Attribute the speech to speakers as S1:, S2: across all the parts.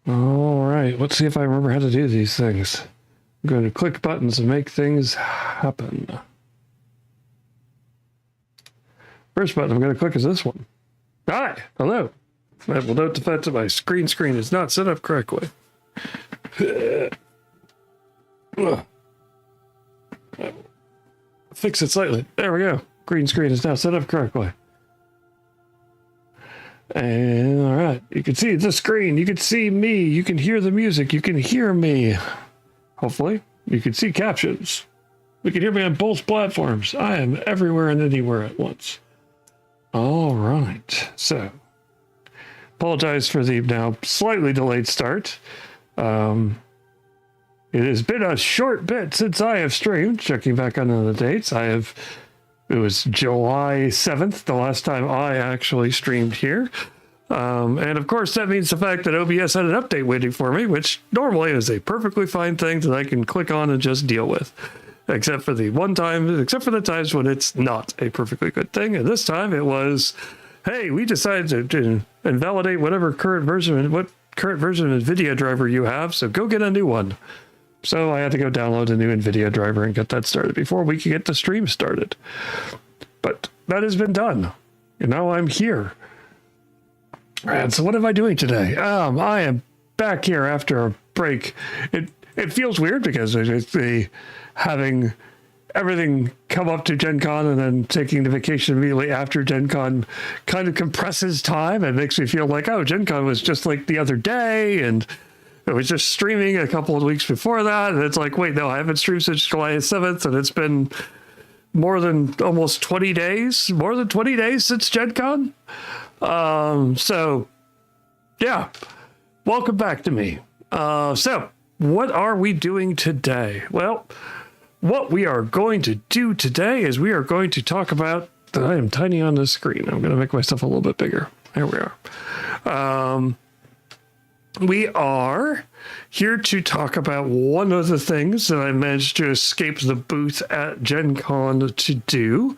S1: All right, let's see if I remember how to do these things. I'm going to click buttons and make things happen. First button I'm going to click is this one. Hi, hello. I will note the fact that my screen is not set up correctly. Fix it slightly. There we go. Green screen is now set up correctly. And all right, you can see the screen. You can see me. You can hear the music. You can hear me. Hopefully, you can see captions. You can hear me on both platforms. I am everywhere and anywhere at once. All right, so apologize for the now slightly delayed start. It has been a short bit since I have streamed. Checking back on the dates, it was July 7th, the last time I actually streamed here. And of course, that means the fact that OBS had an update waiting for me, which normally is a perfectly fine thing that I can click on and just deal with. Except for the times when it's not a perfectly good thing. And this time it was, hey, we decided to invalidate whatever current version of NVIDIA driver you have, so go get a new one. So I had to go download a new NVIDIA driver and get that started before we could get the stream started. But that has been done. And now I'm here. And so what am I doing today? I am back here after a break. It feels weird because it's having everything come up to Gen Con and then taking the vacation immediately after Gen Con kind of compresses time. It makes me feel like, oh, Gen Con was just like the other day, and it was just streaming a couple of weeks before that. And it's like, wait, no, I haven't streamed since July 7th, and it's been more than 20 days since Gen Con. So, yeah, welcome back to me. So, what are we doing today? Well, what we are going to do today is we are going to talk about, I am tiny on the screen. I'm going to make myself a little bit bigger. There we are. We are here to talk about one of the things that I managed to escape the booth at Gen Con to do.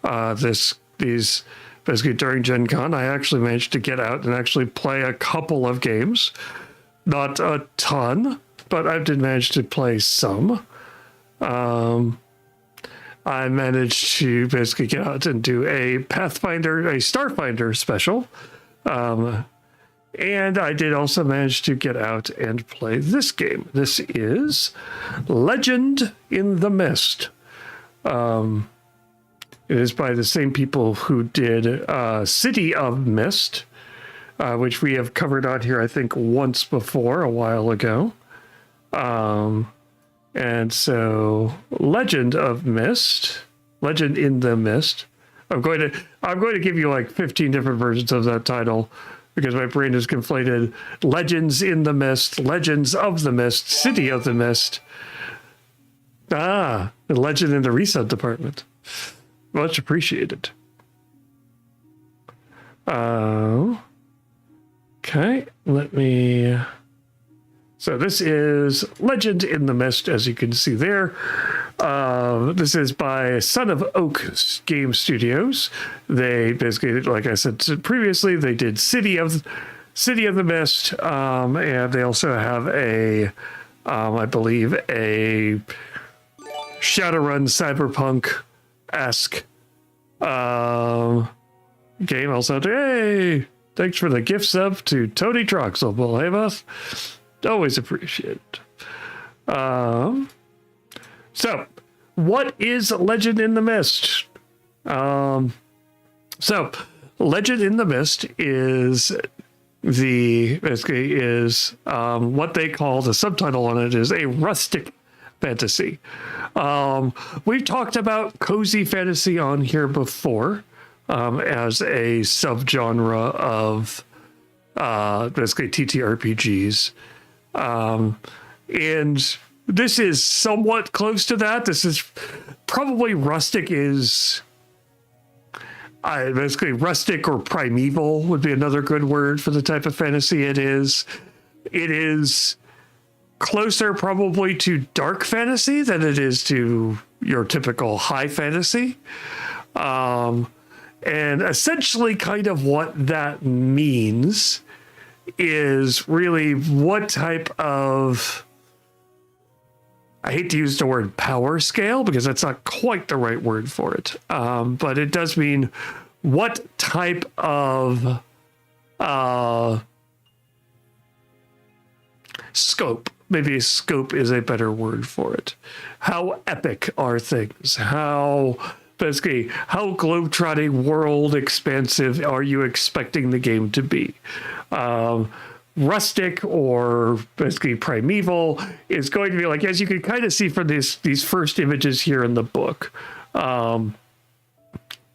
S1: Basically during Gen Con, I actually managed to get out and actually play a couple of games. Not a ton, but I did manage to play some. I managed to basically get out and do a Starfinder special. And I did also manage to get out and play this game. This is Legend in the Mist. It is by the same people who did City of Mist, which we have covered on here, I think, once before, a while ago. And so, Legend in the Mist. I'm going to give you like 15 different versions of that title because my brain has conflated Legends in the Mist, Legends of the Mist, City of the Mist. The Legend in the Reset department. Much appreciated. Okay, let me... So this is Legend in the Mist, as you can see there. This is by Son of Oak Game Studios. They basically, like I said previously, they did City of the Mist, and they also have I believe, a Shadowrun cyberpunk-esque game. Also, hey, thanks for the gift sub to Tony Troxel, Behemoth. Always appreciate it. So, what is Legend in the Mist? So, Legend in the Mist is what they call, the subtitle on it is a rustic fantasy. We've talked about cozy fantasy on here before, as a subgenre of basically TTRPGs. And this is somewhat close to that. This is probably rustic basically rustic or primeval would be another good word for the type of fantasy it is. It is closer probably to dark fantasy than it is to your typical high fantasy. And essentially kind of what that means is really what type of, I hate to use the word power scale because that's not quite the right word for it. But it does mean what type of scope. Maybe scope is a better word for it. How epic are things? How globetrotting, world expansive are you expecting the game to be? Rustic or basically primeval is going to be like, as you can kind of see from these first images here in the book.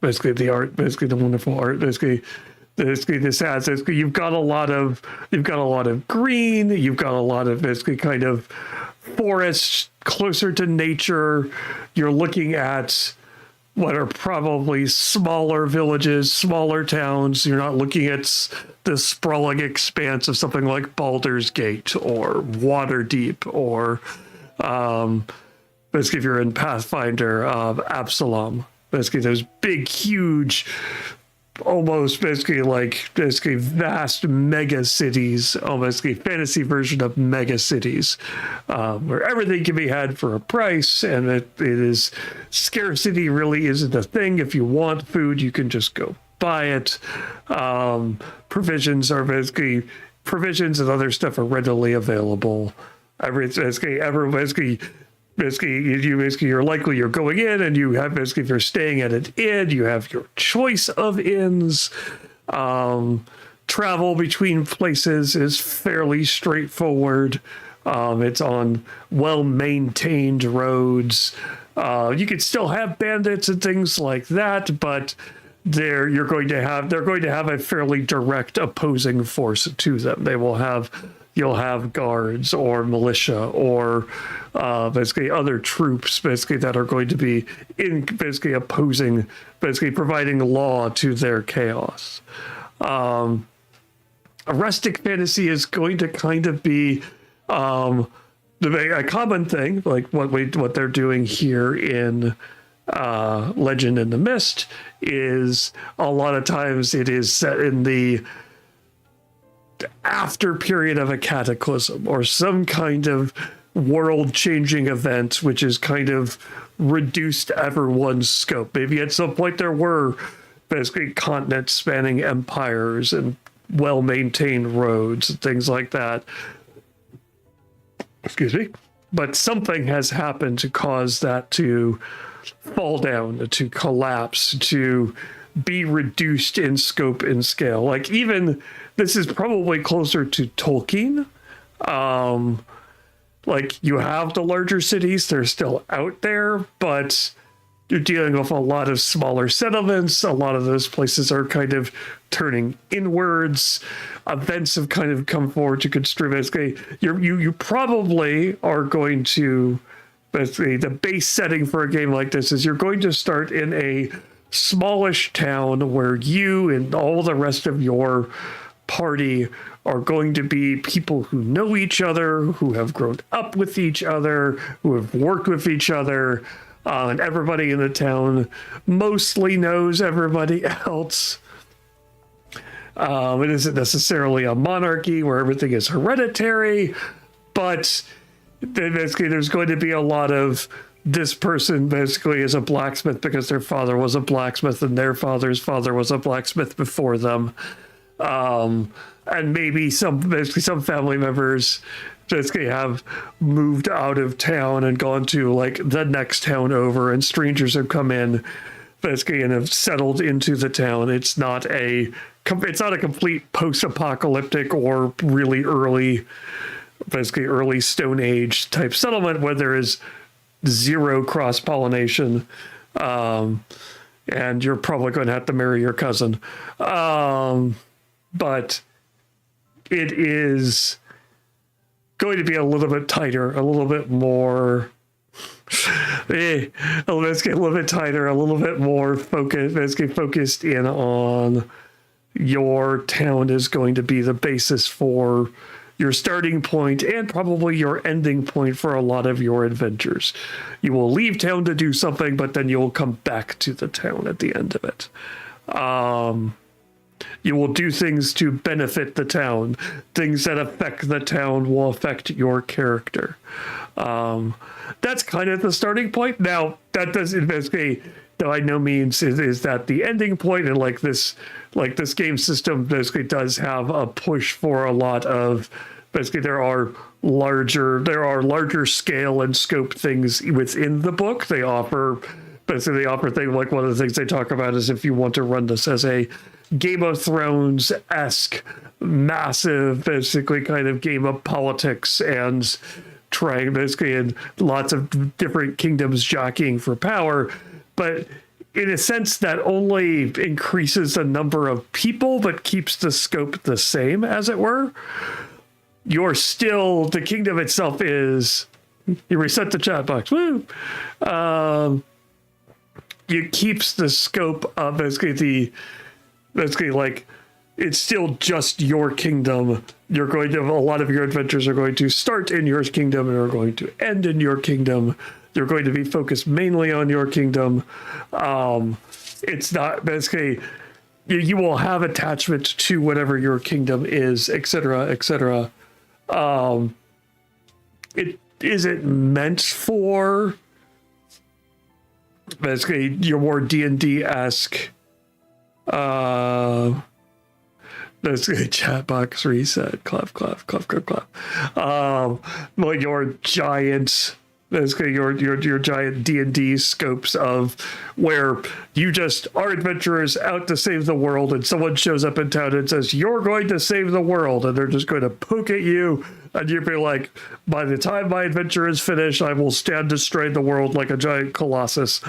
S1: Basically the art, basically the wonderful art, basically this has, you've got a lot of green, you've got a lot of basically kind of forests closer to nature. You're looking at what are probably smaller villages, smaller towns. You're not looking at the sprawling expanse of something like Baldur's Gate or Waterdeep or basically if you're in Pathfinder, Absalom. Basically those big, huge, almost basically vast mega cities, almost a fantasy version of mega cities, where everything can be had for a price, and it is scarcity really isn't a thing. If you want food, you can just go buy it. Provisions and other stuff are readily available. You're likely you're going in, and you have basically, if you're staying at an inn, you have your choice of inns. Travel between places is fairly straightforward. It's on well-maintained roads. You could still have bandits and things like that, but they're going to have a fairly direct opposing force to them. You'll have guards or militia or basically other troops basically that are going to be opposing, providing law to their chaos. A rustic fantasy is going to kind of be a common thing, like what they're doing here in Legend in the Mist is a lot of times it is set in the after period of a cataclysm or some kind of world-changing event, which is kind of reduced everyone's scope. Maybe at some point there were basically continent-spanning empires and well-maintained roads and things like that. Excuse me. But something has happened to cause that to fall down, to collapse, to be reduced in scope and scale. Like even this is probably closer to Tolkien. Like you have the larger cities, they're still out there, but you're dealing with a lot of smaller settlements. A lot of those places are kind of turning inwards. Events have kind of come forward to constrain. Basically, you probably are going to, basically the base setting for a game like this is you're going to start in a smallish town where you and all the rest of your party are going to be people who know each other, who have grown up with each other, who have worked with each other, and everybody in the town mostly knows everybody else. It isn't necessarily a monarchy where everything is hereditary, but basically there's going to be a lot of this person basically is a blacksmith because their father was a blacksmith and their father's father was a blacksmith before them. And maybe some family members basically have moved out of town and gone to like the next town over, and strangers have come in basically and have settled into the town. It's not a complete post-apocalyptic or really early Stone Age type settlement where there is zero cross-pollination, and you're probably going to have to marry your cousin. But it is going to be a little bit tighter, a little bit more a little bit tighter, a little bit more focused, basically focused in on your town is going to be the basis for your starting point and probably your ending point for a lot of your adventures. You will leave town to do something, but then you'll come back to the town at the end of it. You will do things to benefit the town. Things that affect the town will affect your character. That's kind of the starting point. Now, that doesn't basically, by no means is that the ending point, and this game system basically does have a push for a lot of, basically there are larger scale and scope things within the book. They offer things like, one of the things they talk about is if you want to run this as a Game of Thrones-esque, massive, basically kind of game of politics and trying basically in lots of different kingdoms jockeying for power, but in a sense that only increases the number of people but keeps the scope the same, as it were. The kingdom itself is, you reset the chat box, woo! It keeps the scope of basically it's still just your kingdom. You're going to, a lot of your adventures are going to start in your kingdom and are going to end in your kingdom. They're going to be focused mainly on your kingdom. It's not basically, you will have attachment to whatever your kingdom is, etc., etc. It isn't meant for basically your more D&D-esque basically chat box reset, clap. Like your giant, basically your giant D&D scopes of where you just are adventurers out to save the world, and someone shows up in town and says, you're going to save the world, and they're just going to poke at you, and you'll be like, by the time my adventure is finished, I will stand destroy the world like a giant colossus.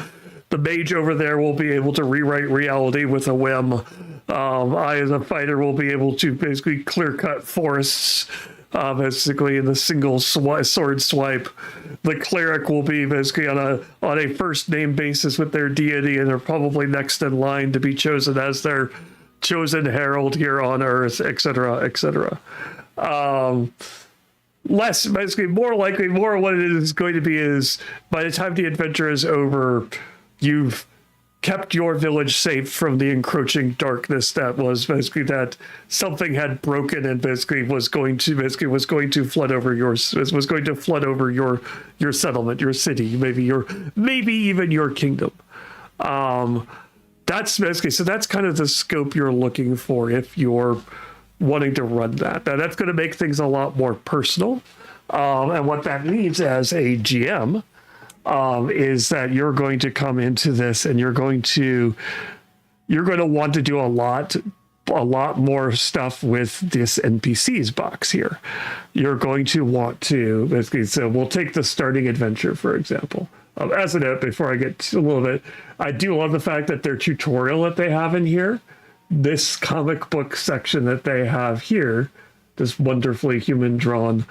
S1: The mage over there will be able to rewrite reality with a whim. I, as a fighter, will be able to basically clear-cut forests, basically in a single sword swipe. The cleric will be basically on a first-name basis with their deity, and they're probably next in line to be chosen as their chosen herald here on Earth, etc., etc. Less, basically, more likely, more what it is going to be is, by the time the adventure is over, you've kept your village safe from the encroaching darkness that was basically that something had broken and basically was going to flood over your settlement, your city, maybe even your kingdom. That's basically, so that's kind of the scope you're looking for if you're wanting to run that. Now that's going to make things a lot more personal. And what that means as a GM is that you're going to come into this and you're going to want to do a lot more stuff with this NPCs box here. You're going to want to basically, so we'll take the starting adventure, for example. As a note, before I get a little bit, I do love the fact that their tutorial that they have in here, this comic book section that they have here, this wonderfully human drawn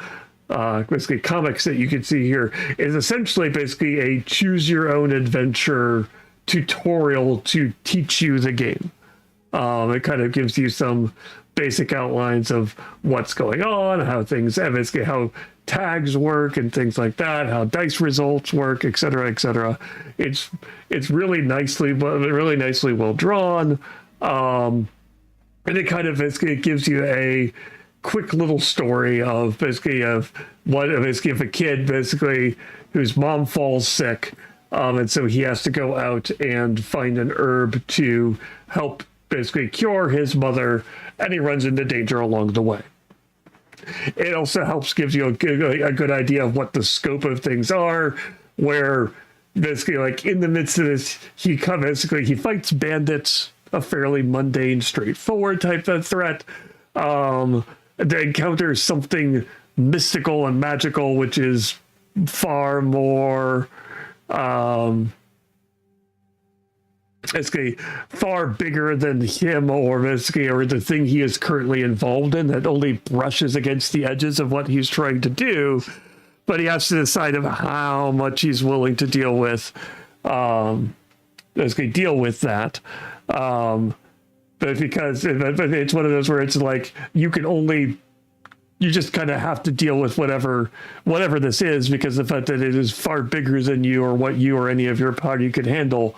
S1: basically comics that you can see here, is essentially basically a choose your own adventure tutorial to teach you the game. It kind of gives you some basic outlines of what's going on, how things, basically how tags work and things like that, how dice results work, etc., etc. It's really nicely well drawn, and it kind of basically gives you a quick little story of basically of what basically if a kid basically whose mom falls sick, and so he has to go out and find an herb to help basically cure his mother, and he runs into danger along the way. It also gives you a good idea of what the scope of things are, where basically like in the midst of this, he fights bandits, a fairly mundane, straightforward type of threat. They encounter something mystical and magical, which is far more basically far bigger than him, or the thing he is currently involved in, that only brushes against the edges of what he's trying to do, but he has to decide of how much he's willing to deal with that. But because it's one of those where it's like you just kind of have to deal with whatever this is, because the fact that it is far bigger than you or what you or any of your party could handle,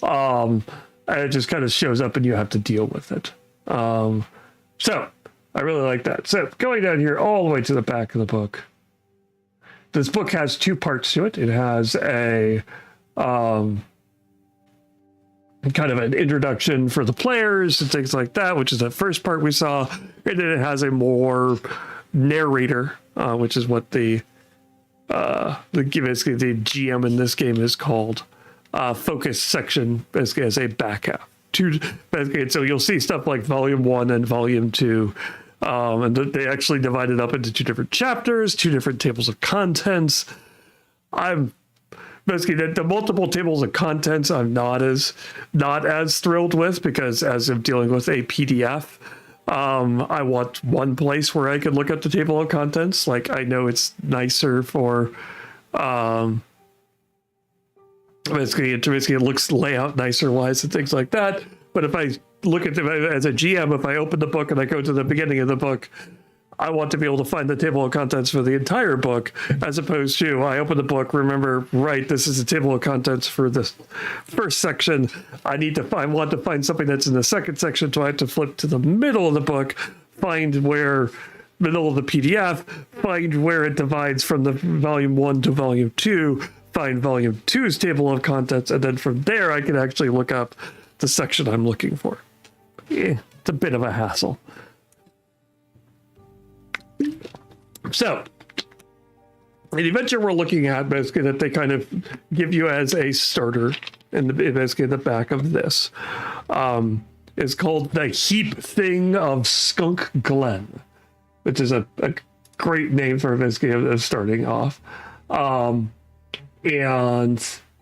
S1: and it just kind of shows up and you have to deal with it. So I really like that. So going down here all the way to the back of the book. This book has two parts to it. It has a kind of an introduction for the players and things like that, which is the first part we saw. And then it has a more narrator, which is what basically the GM in this game is called, focus section, basically as a back half. So you'll see stuff like Volume 1 and Volume 2, and they actually divide it up into two different chapters, two different tables of contents. I'm basically the multiple tables of contents I'm not as thrilled with, because as I'm dealing with a PDF, I want one place where I can look up the table of contents. Like, I know it's nicer for basically it looks layout nicer wise and things like that. But if I look at as a GM, if I open the book and I go to the beginning of the book, I want to be able to find the table of contents for the entire book, as opposed to I open the book, remember, right, this is the table of contents for this first section. I want to find something that's in the second section, so I have to flip to the middle of the book, find where middle of the PDF, find where it divides from the Volume 1 to Volume 2, find Volume 2's table of contents, and then from there I can actually look up the section I'm looking for. It's a bit of a hassle. So, the adventure we're looking at, basically, that they kind of give you as a starter basically the back of this, is called The Heap Thing of Skunk Glen, which is a great name for basically of starting off. And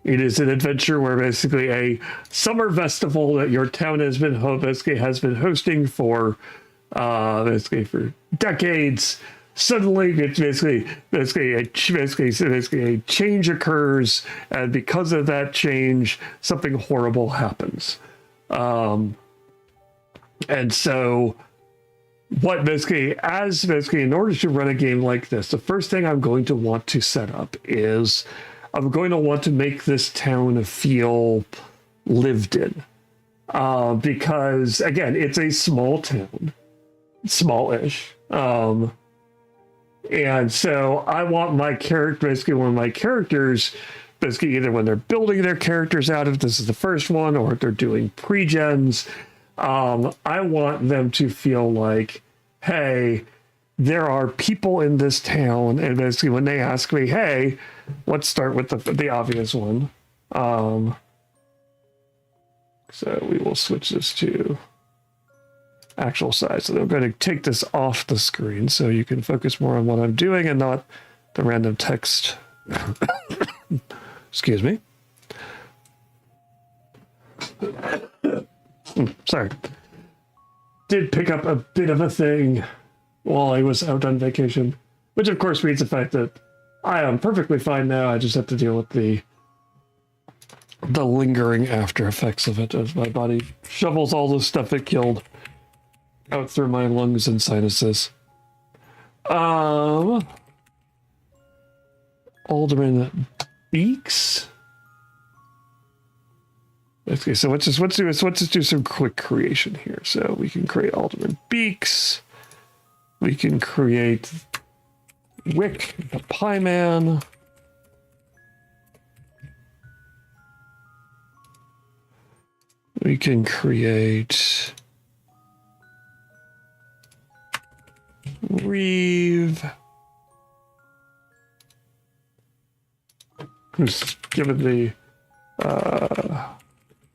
S1: it is an adventure where basically a summer festival that your town has been hosting for for decades. Suddenly, it's basically a change occurs, and because of that change, something horrible happens. And so, in order to run a game like this, the first thing I'm going to want to set up is I'm going to want to make this town feel lived in, because again, it's a small town, smallish. And so I want my character, basically one of my characters, basically either when they're building their characters out, if this is the first one, or if they're doing pre-gens, I want them to feel like, hey, there are people in this town, and basically when they ask me, hey, let's start with the obvious one. So we will switch this to actual size. So I'm going to take this off the screen so you can focus more on what I'm doing and not the random text. Excuse me. Sorry. Did pick up a bit of a thing while I was out on vacation, which of course means the fact that I am perfectly fine now. I just have to deal with the lingering after effects of it as my body shovels all the stuff it killed out through my lungs and sinuses. Alderman Beaks. Okay, so let's just do some quick creation here. So we can create Alderman Beaks. We can create Wick the Pie Man. We can create Reeve, who's given the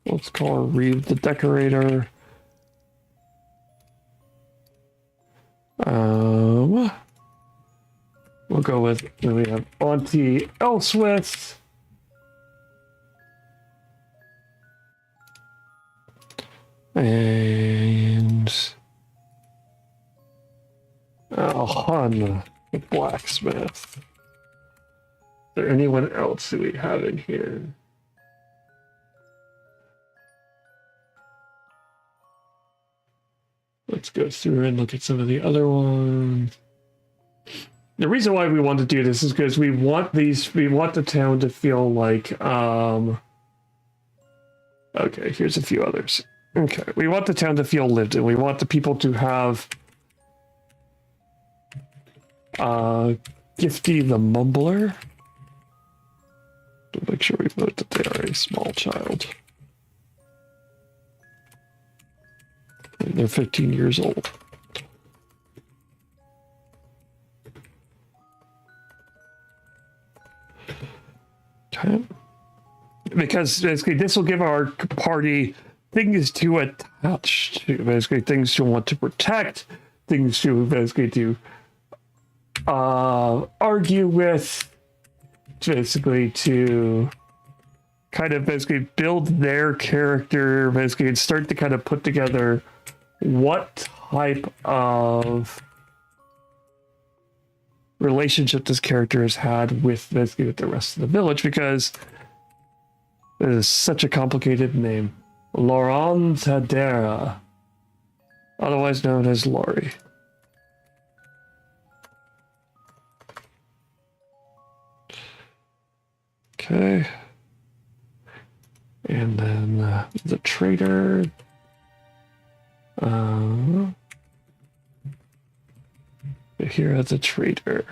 S1: let's call her Reeve the Decorator. We'll go with, then we have Auntie Elswith. And Hun, the blacksmith. Is there anyone else who we have in here? Let's go through and look at some of the other ones. The reason why we want to do this is because we want the town to feel like, okay, here's a few others. Okay, we want the town to feel lived in. We want the people to have Gifty the Mumbler. To make sure we note that they are a small child. And they're 15 years old. Okay. Because basically this will give our party things to attach to, basically things to want to protect, things to basically to argue with, basically to kind of basically build their character, basically and start to kind of put together what type of relationship this character has had with basically with the rest of the village, because it is such a complicated name. Laurent Tadera, otherwise known as Laurie. Okay. And then the trader. Here as a trader.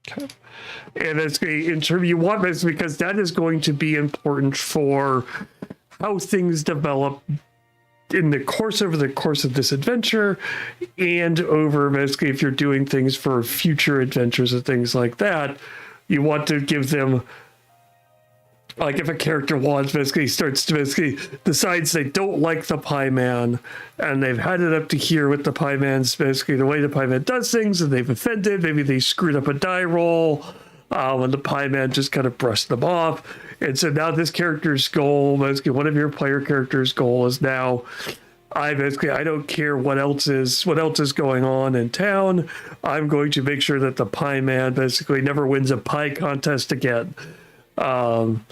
S1: Okay. And it's in terms you want this because that is going to be important for how things develop in the course of this adventure, and over basically if you're doing things for future adventures and things like that, you want to give them, like if a character decides they don't like the Pie Man, and they've had it up to here with the Pie Man's basically the way the Pie Man does things, and they've offended, maybe they screwed up a die roll, and the Pie Man just kind of brushed them off. And so now this character's goal, basically one of your player character's goal is now, I don't care what else is going on in town. I'm going to make sure that the Pie Man basically never wins a pie contest again. And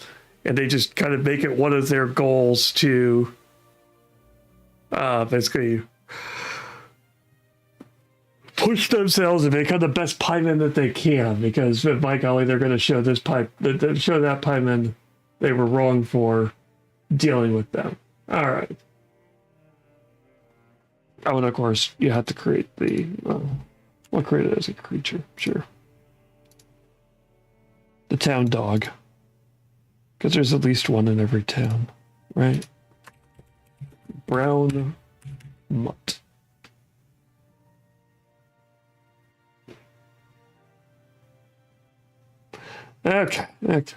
S1: they just kind of make it one of their goals to basically push themselves and become the best pieman that they can, because by golly, they're going to show that pieman they were wrong for dealing with them. All right. Oh, and of course, you have to create the, we'll create it as a creature, sure. The town dog. Because there's at least one in every town, right? Brown mutt. Okay. Okay.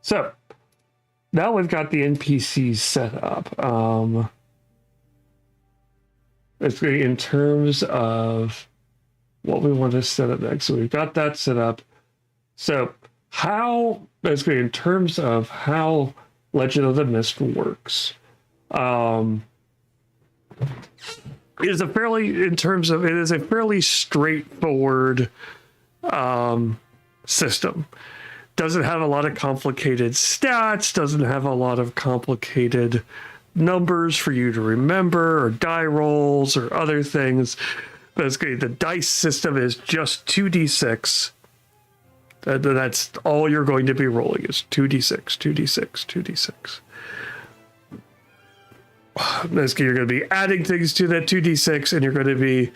S1: So, now we've got the NPCs set up. Basically, in terms of what we want to set up next. So we've got that set up. So basically in terms of how Legend of the Mist works, it is a fairly straightforward system. Doesn't have a lot of complicated stats, doesn't have a lot of complicated numbers for you to remember, or die rolls, or other things. Basically, the dice system is just 2d6. That's all you're going to be rolling is 2d6, 2d6, 2d6. Basically, you're going to be adding things to that 2d6, and you're going to be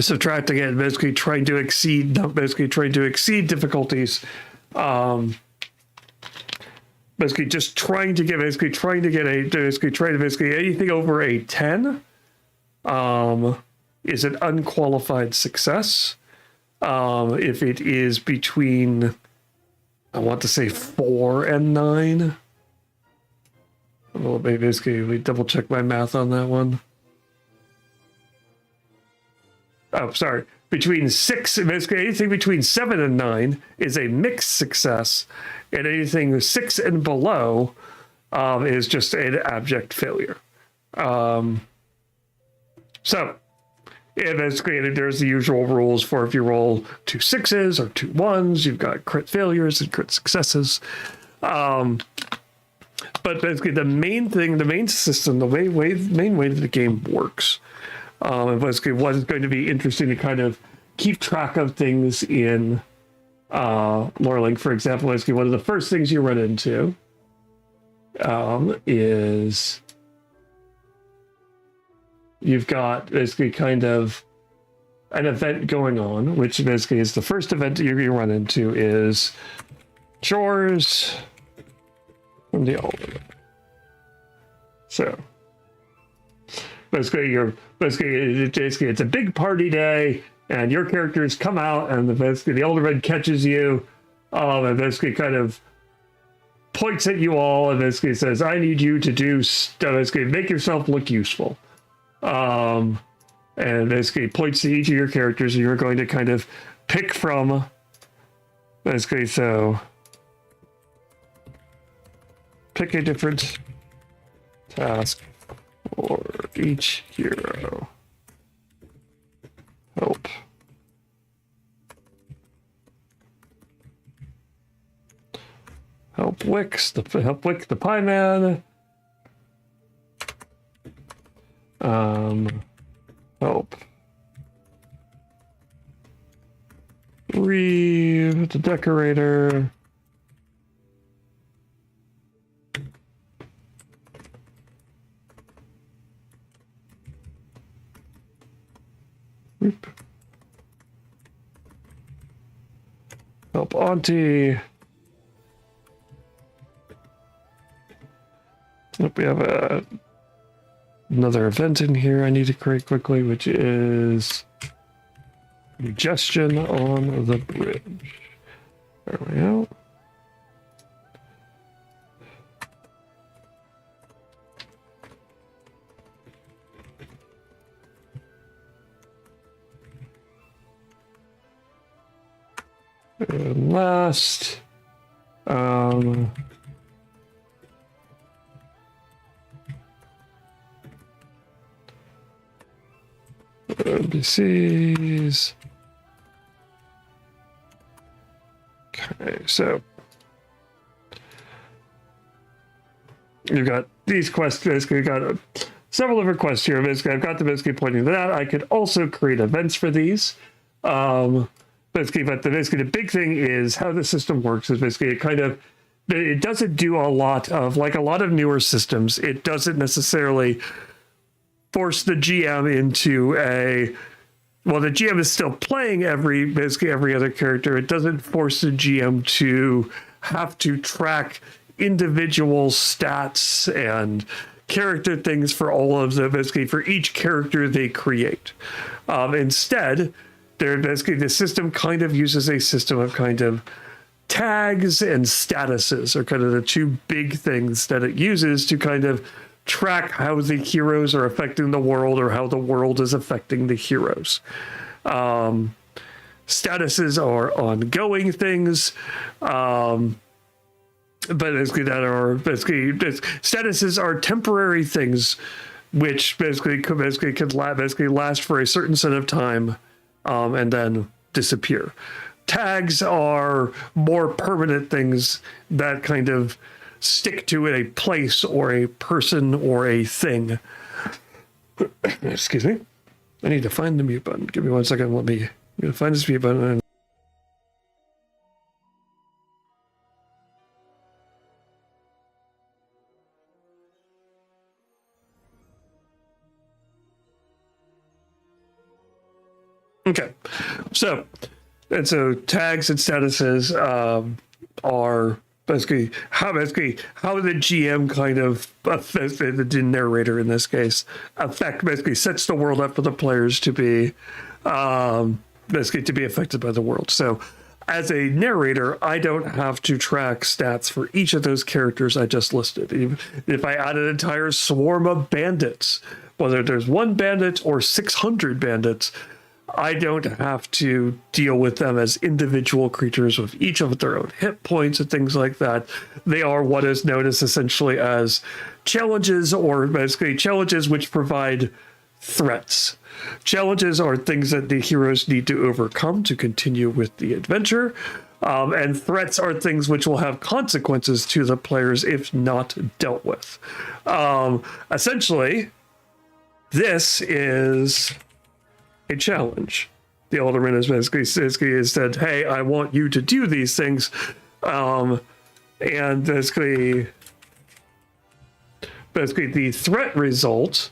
S1: subtracting it, basically trying to exceed difficulties. Basically just trying to get anything over a 10 is an unqualified success. If it is between, I want to say 4 and 9. Well, basically, we double check my math on that one. Oh, sorry. Between 6, basically anything between 7 and 9 is a mixed success, and anything 6 and below is just an abject failure. So, and basically, there's the usual rules for if you roll 2 6s or 2 1s, you've got crit failures and crit successes. But But basically, the main thing, the main system, the main way that the game works, and basically what is going to be interesting to kind of keep track of things in Lorelink, for example. Basically, one of the first things you run into is you've got basically kind of an event going on, which basically is the first event you run into is chores from the alderman. So basically it's a big party day, and your characters come out, and basically the alderman catches you, and basically kind of points at you all, and basically says, "I need you to do stuff. Basically, make yourself look useful." And basically points to each of your characters, and you're going to kind of pick from. Basically, so pick a different task for each hero. Help. Help Wick the Pie Man. Help Reeve the Decorator. Whoop. Help Auntie. Nope, we have another event in here I need to create quickly, which is Congestion on the Bridge. There we go. And last, NPCs. Okay, so you've got these quests. Basically, you've got several different quests here. Basically, I've got the basically pointing to that. I could also create events for these. Basically, but basically the big thing is how the system works. Is basically it doesn't do a lot of, like a lot of newer systems. It doesn't necessarily force the GM into the GM is still playing basically every other character. It doesn't force the GM to have to track individual stats and character things for all of them, basically for each character they create. Instead, the system kind of uses a system of kind of tags and statuses are kind of the two big things that it uses to kind of track how the heroes are affecting the world or how the world is affecting the heroes. Statuses are ongoing things, but basically statuses are temporary things, which basically could last for a certain set of time, and then disappear. Tags are more permanent things that kind of stick to a place or a person or a thing. Excuse me. I need to find the mute button. Give me 1 second. I'm going to find this mute button. Okay. So tags and statuses are basically how the GM kind of the narrator in this case basically sets the world up for the players to be basically to be affected by the world. So as a narrator, I don't have to track stats for each of those characters I just listed. If I add an entire swarm of bandits, whether there's one bandit or 600 bandits, I don't have to deal with them as individual creatures with each of their own hit points and things like that. They are what is known as essentially as challenges, or basically challenges which provide threats. Challenges are things that the heroes need to overcome to continue with the adventure. And threats are things which will have consequences to the players if not dealt with. Essentially, this is a challenge. The alderman has basically said, hey, I want you to do these things. And basically the threat result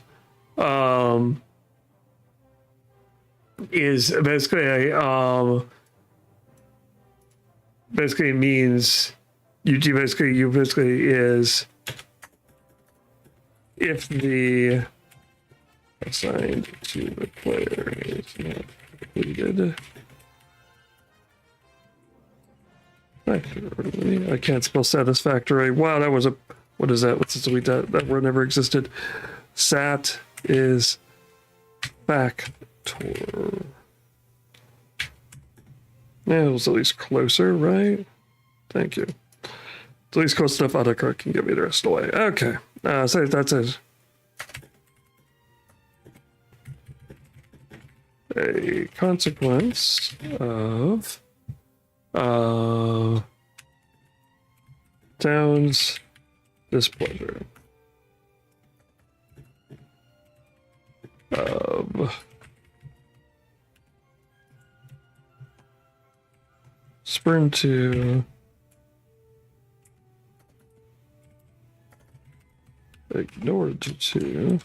S1: is basically a basically means you basically is if the assigned to the player is not completed. I can't spell satisfactory. Wow, that was a, what is that? What's this? That word never existed. Sat is factor. Yeah, it was at least closer, right? Thank you. At least close enough autocorrect can get me the rest of the way. Okay, so that's it. A consequence of town's displeasure of spurn to ignored to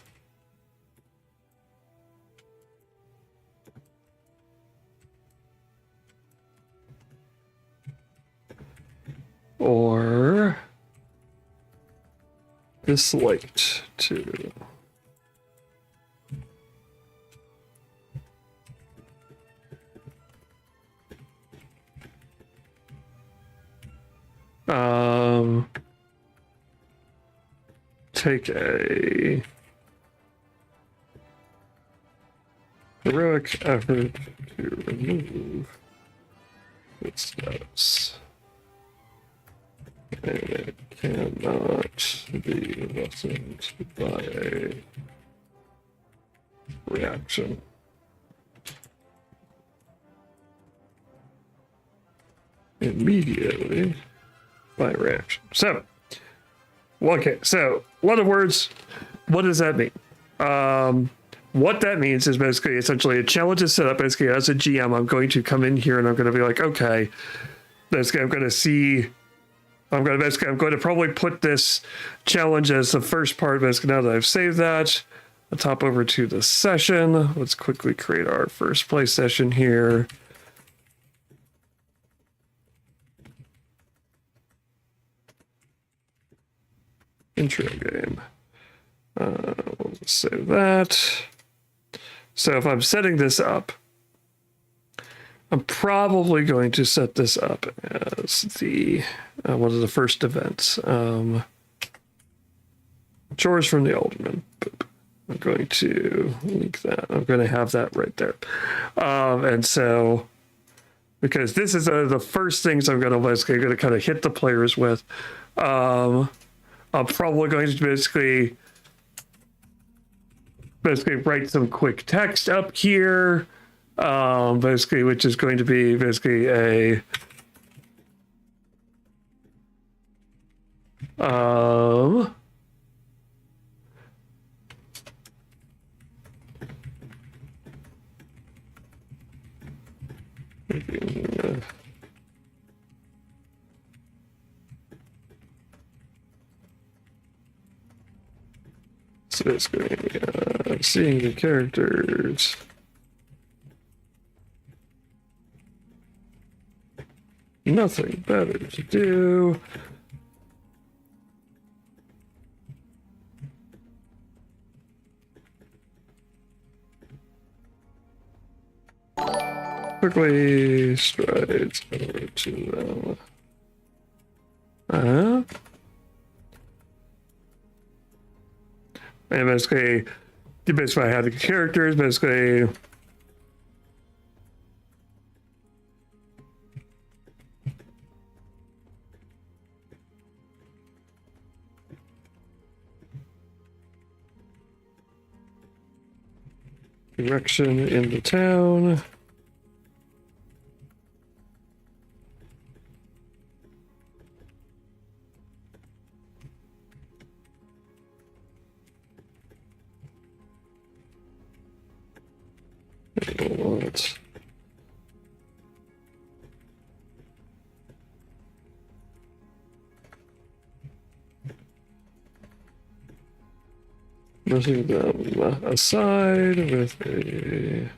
S1: or disliked to take a heroic effort to remove its status. And it cannot be lessened by a reaction. Immediately by reaction. So, okay, so a lot of words. What does that mean? What that means is basically essentially a challenge is set up. Basically, as a GM, I'm going to come in here and I'm going to be like, okay, basically, I'm going to probably put this challenge as the first part. Basically, now that I've saved that, I'll top over to the session. Let's quickly create our first play session here. Intro game. We'll save that. So if I'm setting this up, I'm probably going to set this up as the one of the first events. Chores from the Alderman. I'm going to link that. I'm going to have that right there. And so, because this is the first things I'm going to kind of hit the players with. I'm probably going to basically write some quick text up here. Basically, which is going to be basically a so basically seeing the characters. Nothing better to do. Quickly strides over to them. And basically, I have the characters, basically. Direction in the town. What? Moving them aside with a...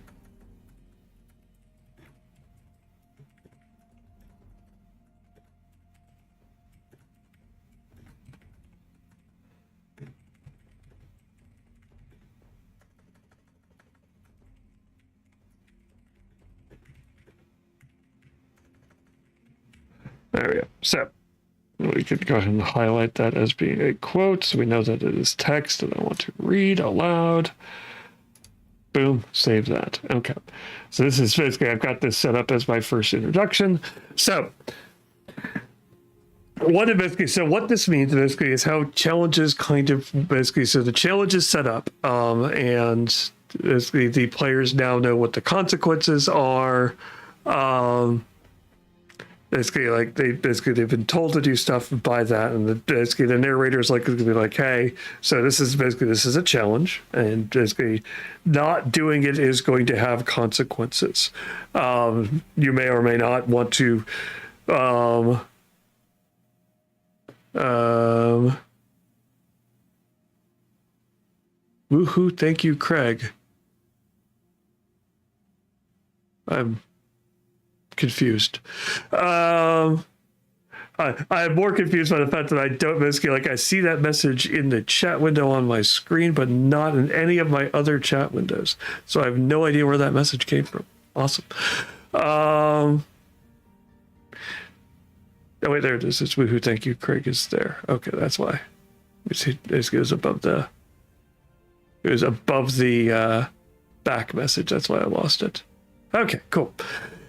S1: There we go. So we could go ahead and highlight that as being a quote, so we know that it is text that I want to read aloud. Boom, save that. Okay. So this is basically, I've got this set up as my first introduction. So what this means basically is how challenges kind of basically, so the challenge is set up, and basically the players now know what the consequences are. Basically, like they've been told to do stuff by that, and basically the narrator's like going to be like, "Hey, so this is a challenge, and basically not doing it is going to have consequences. You may or may not want to." Woohoo! Thank you, Craig. I'm confused. I'm more confused by the fact that I don't basically, like, I see that message in the chat window on my screen, but not in any of my other chat windows. So I have no idea where that message came from. Awesome. Oh wait, there it is. It's woohoo! Thank you, Craig is there. Okay, that's why. It was above the. It was above the back message. That's why I lost it. Okay, cool.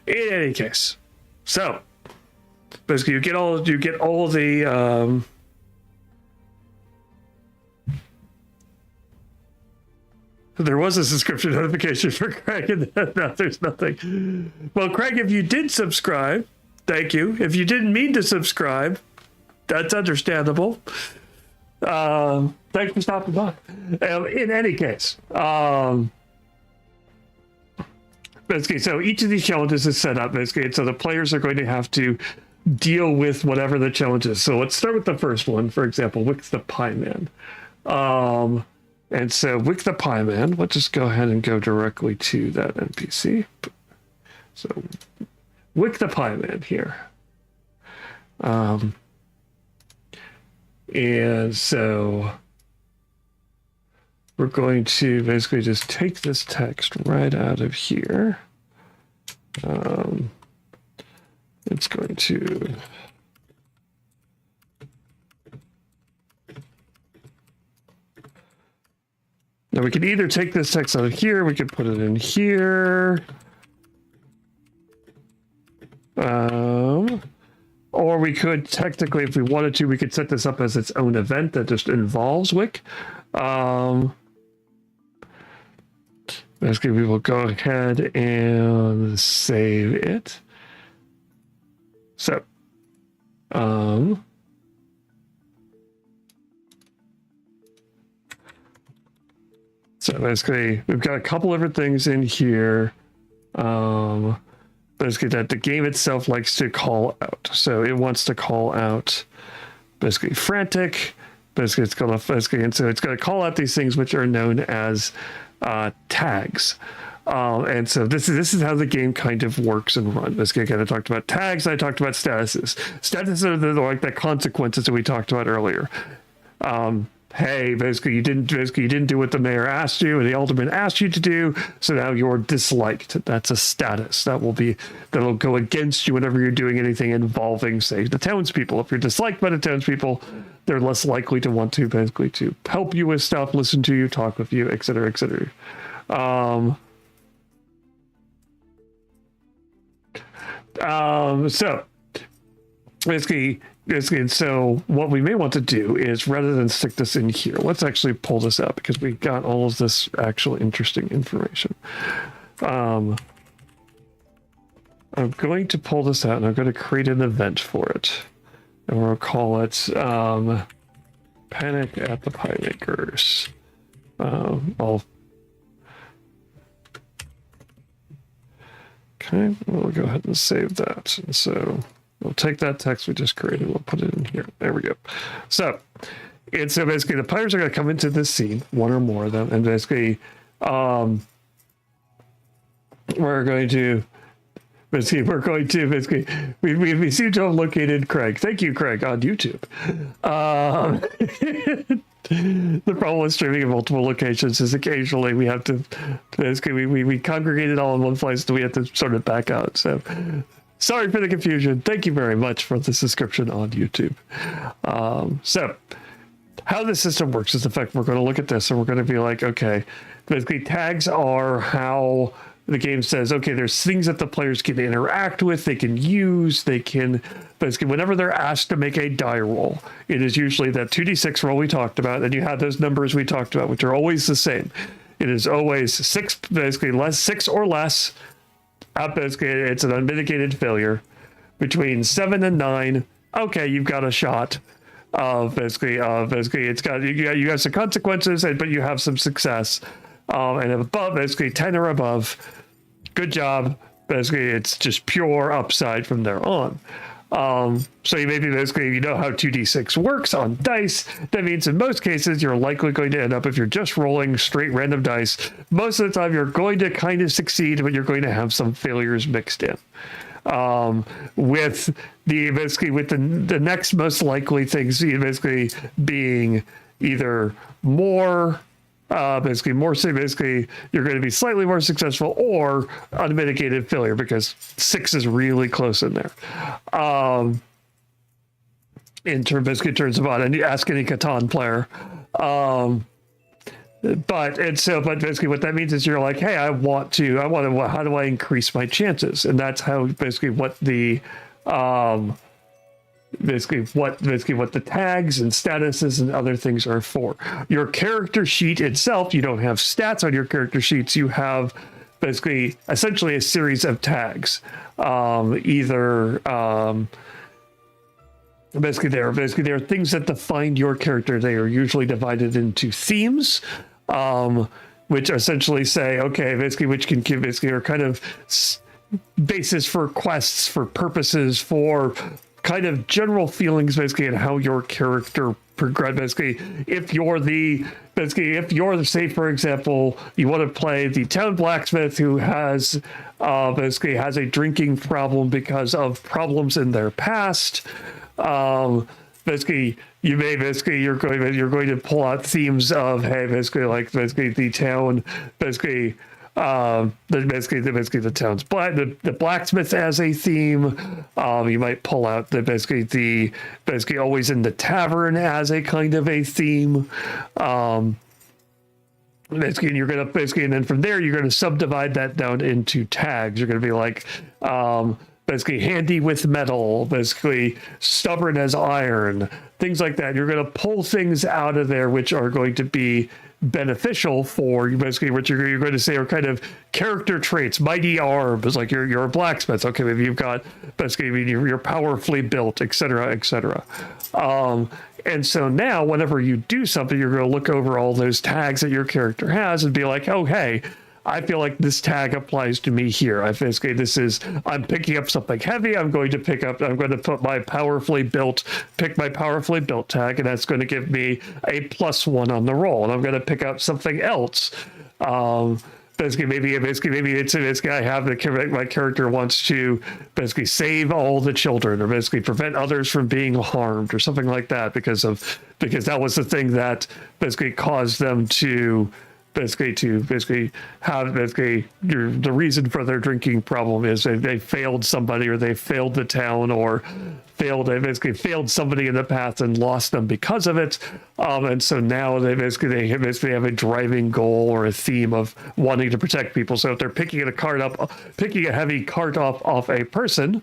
S1: In any case, so basically you get all the there was a subscription notification for Craig, and no, there's nothing. Well, Craig, if you did subscribe, thank you. If you didn't mean to subscribe, that's understandable. Thanks for stopping by. In any case, basically, so each of these challenges is set up basically, so the players are going to have to deal with whatever the challenge is. So let's start with the first one, for example, Wick the Pie Man. And so Wick the Pie Man, let's just go ahead and go directly to that NPC. So Wick the Pie Man here. And so we're going to basically just take this text right out of here. It's going to... Now we can either take this text out of here, we could put it in here. Or we could technically, if we wanted to, we could set this up as its own event that just involves Wick. Basically, we will go ahead and save it. So, so basically, we've got a couple different things in here. Basically, that the game itself likes to call out. So it wants to call out basically frantic. Basically, it's going to basically, and so it's going to call out these things which are known as tags. And so this is how the game kind of works and runs. Basically, again, I talked about tags. I talked about statuses. Statuses are like the consequences that we talked about earlier. Hey, basically you didn't do what the mayor asked you or the alderman asked you to do, so now you're disliked. That's a status that'll go against you whenever you're doing anything involving, say, the townspeople. If you're disliked by the townspeople, they're less likely to want to basically to help you with stuff, listen to you, talk with you, etc., etc. So basically, so what we may want to do is, rather than stick this in here, let's actually pull this out because we got all of this actual interesting information. I'm going to pull this out and I'm going to create an event for it. And we'll call it Panic at the Pie Makers. Okay, we'll go ahead and save that. And so we'll take that text we just created, we'll put it in here. There we go. So basically the players are going to come into this scene, one or more of them, and basically we're going to we seem to have located Craig. Thank you, Craig, on YouTube. The problem with streaming in multiple locations is occasionally we have to basically we congregate it all in one place, and we have to sort it back out. So sorry for the confusion. Thank you very much for the subscription on YouTube. So how the system works is the fact we're going to look at this and we're going to be like, okay, basically tags are how the game says, okay, there's things that the players can interact with, they can use, they can, basically, whenever they're asked to make a die roll, it is usually that 2d6 roll we talked about, and you have those numbers we talked about, which are always the same. It is always 6, basically less, 6 or less. Basically, it's an unmitigated failure. Between 7 and 9, okay, you've got a shot. Basically, it's got, you have some consequences, but you have some success. And above, basically 10 or above, good job. Basically, it's just pure upside from there on. So you maybe basically, you know how 2d6 works on dice. That means in most cases, you're likely going to end up, if you're just rolling straight random dice, most of the time you're going to kind of succeed, but you're going to have some failures mixed in. With the next most likely things basically being either more basically you're going to be slightly more successful or unmitigated failure, because 6 is really close in there. In terms of and you ask any Catan player. But basically what that means is you're like, hey, how do I increase my chances? And that's how basically what the what the tags and statuses and other things are for. Your character sheet itself, you don't have stats on your character sheets. You have basically essentially a series of tags. Basically there are things that define your character. They are usually divided into themes, which essentially say, okay, basically which can give basically are kind of basis for quests, for purposes, for kind of general feelings, basically, and how your character progress. Basically, if you're say, for example, you want to play the town blacksmith who has has a drinking problem because of problems in their past. You're going to pull out themes of, hey, the town, the town's the blacksmith as a theme. You might pull out the always in the tavern as a kind of a theme. And you're gonna and then from there you're gonna subdivide that down into tags. You're gonna be like handy with metal, stubborn as iron, things like that. You're gonna pull things out of there which are going to be beneficial for you, what you're going to say are kind of character traits. Mighty arms, like you're a blacksmith. Okay, maybe you've got you're powerfully built, etc., etc. And so now whenever you do something, you're going to look over all those tags that your character has and be like, oh, hey, I feel like this tag applies to me here. I'm picking up something heavy. I'm going to put my powerfully built tag, and that's going to give me a +1 on the roll. And I'm going to pick up something else. Maybe I have my character wants to save all the children, or prevent others from being harmed, or something like that, because that was the thing that caused them to have the reason for their drinking problem is they failed somebody, or they failed the town, or failed somebody in the past and lost them because of it. And so now they have a driving goal or a theme of wanting to protect people. So if they're picking a heavy cart off a person,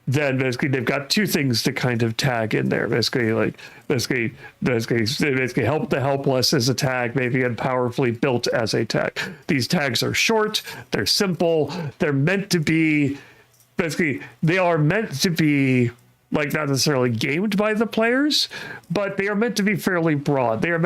S1: then they've got two things to kind of tag in there. Help the helpless as a tag, maybe, and powerfully built as a tag. These tags are short, they're simple, they're meant to be like not necessarily gamed by the players, but they are meant to be fairly broad. They are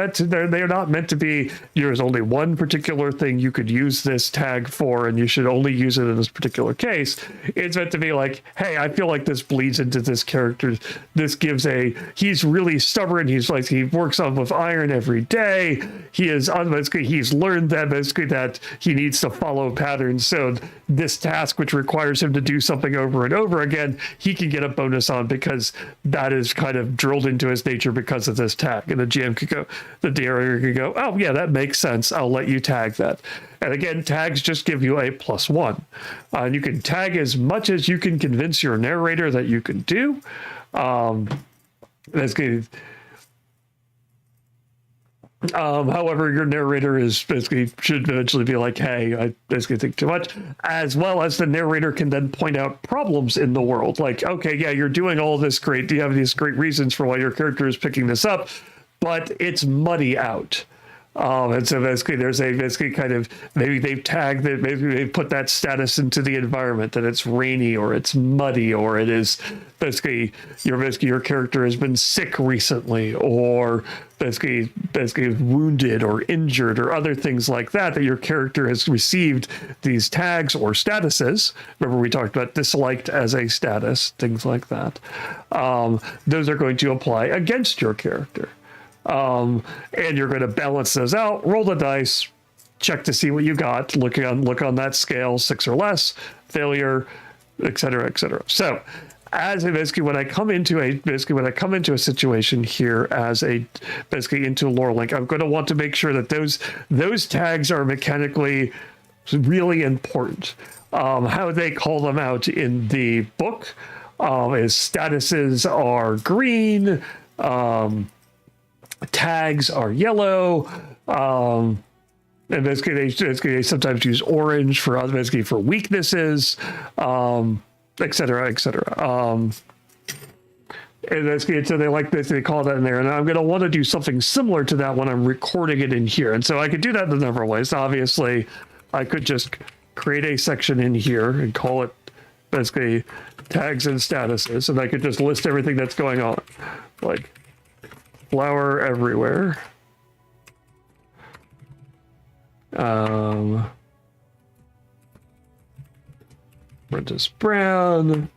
S1: not meant to be, there's only one particular thing you could use this tag for, and you should only use it in this particular case. It's meant to be like, hey, I feel like this bleeds into this character. This gives he's really stubborn. He's like, he works on with iron every day. He's learned that basically that he needs to follow patterns. So this task, which requires him to do something over and over again, he can get a bonus on because that is kind of drilled into his nature because of this tag. And the DM could go, the narrator could go, oh yeah, that makes sense. I'll let you tag that. And again, tags just give you a +1. And you can tag as much as you can convince your narrator that you can do. That's good. However, your narrator is basically should eventually be like, hey, I basically think too much, as well as the narrator can then point out problems in the world. Like, okay, yeah, you're doing all this great. You have these great reasons for why your character is picking this up, but it's muddy out. And so basically there's basically kind of, maybe they've tagged that, maybe they've put that status into the environment that it's rainy or it's muddy, or it is basically your character has been sick recently, or basically wounded or injured, or other things like that your character has received these tags or statuses. Remember we talked about disliked as a status, things like that. Those are going to apply against your character. And you're going to balance those out, roll the dice, check to see what you got, look on that scale, 6 or less, failure, etc., etc. So, when I come into a situation here as into lore link, I'm going to want to make sure that those tags are mechanically really important. How they call them out in the book is statuses are green, tags are yellow, and basically they sometimes use orange for weaknesses, etc., etc. And basically, so they call that in there, and I'm going to want to do something similar to that when I'm recording it in here. And so I could do that in a number of ways. Obviously, I could just create a section in here and call it basically tags and statuses, and I could just list everything that's going on, like flower everywhere. Princess Brown,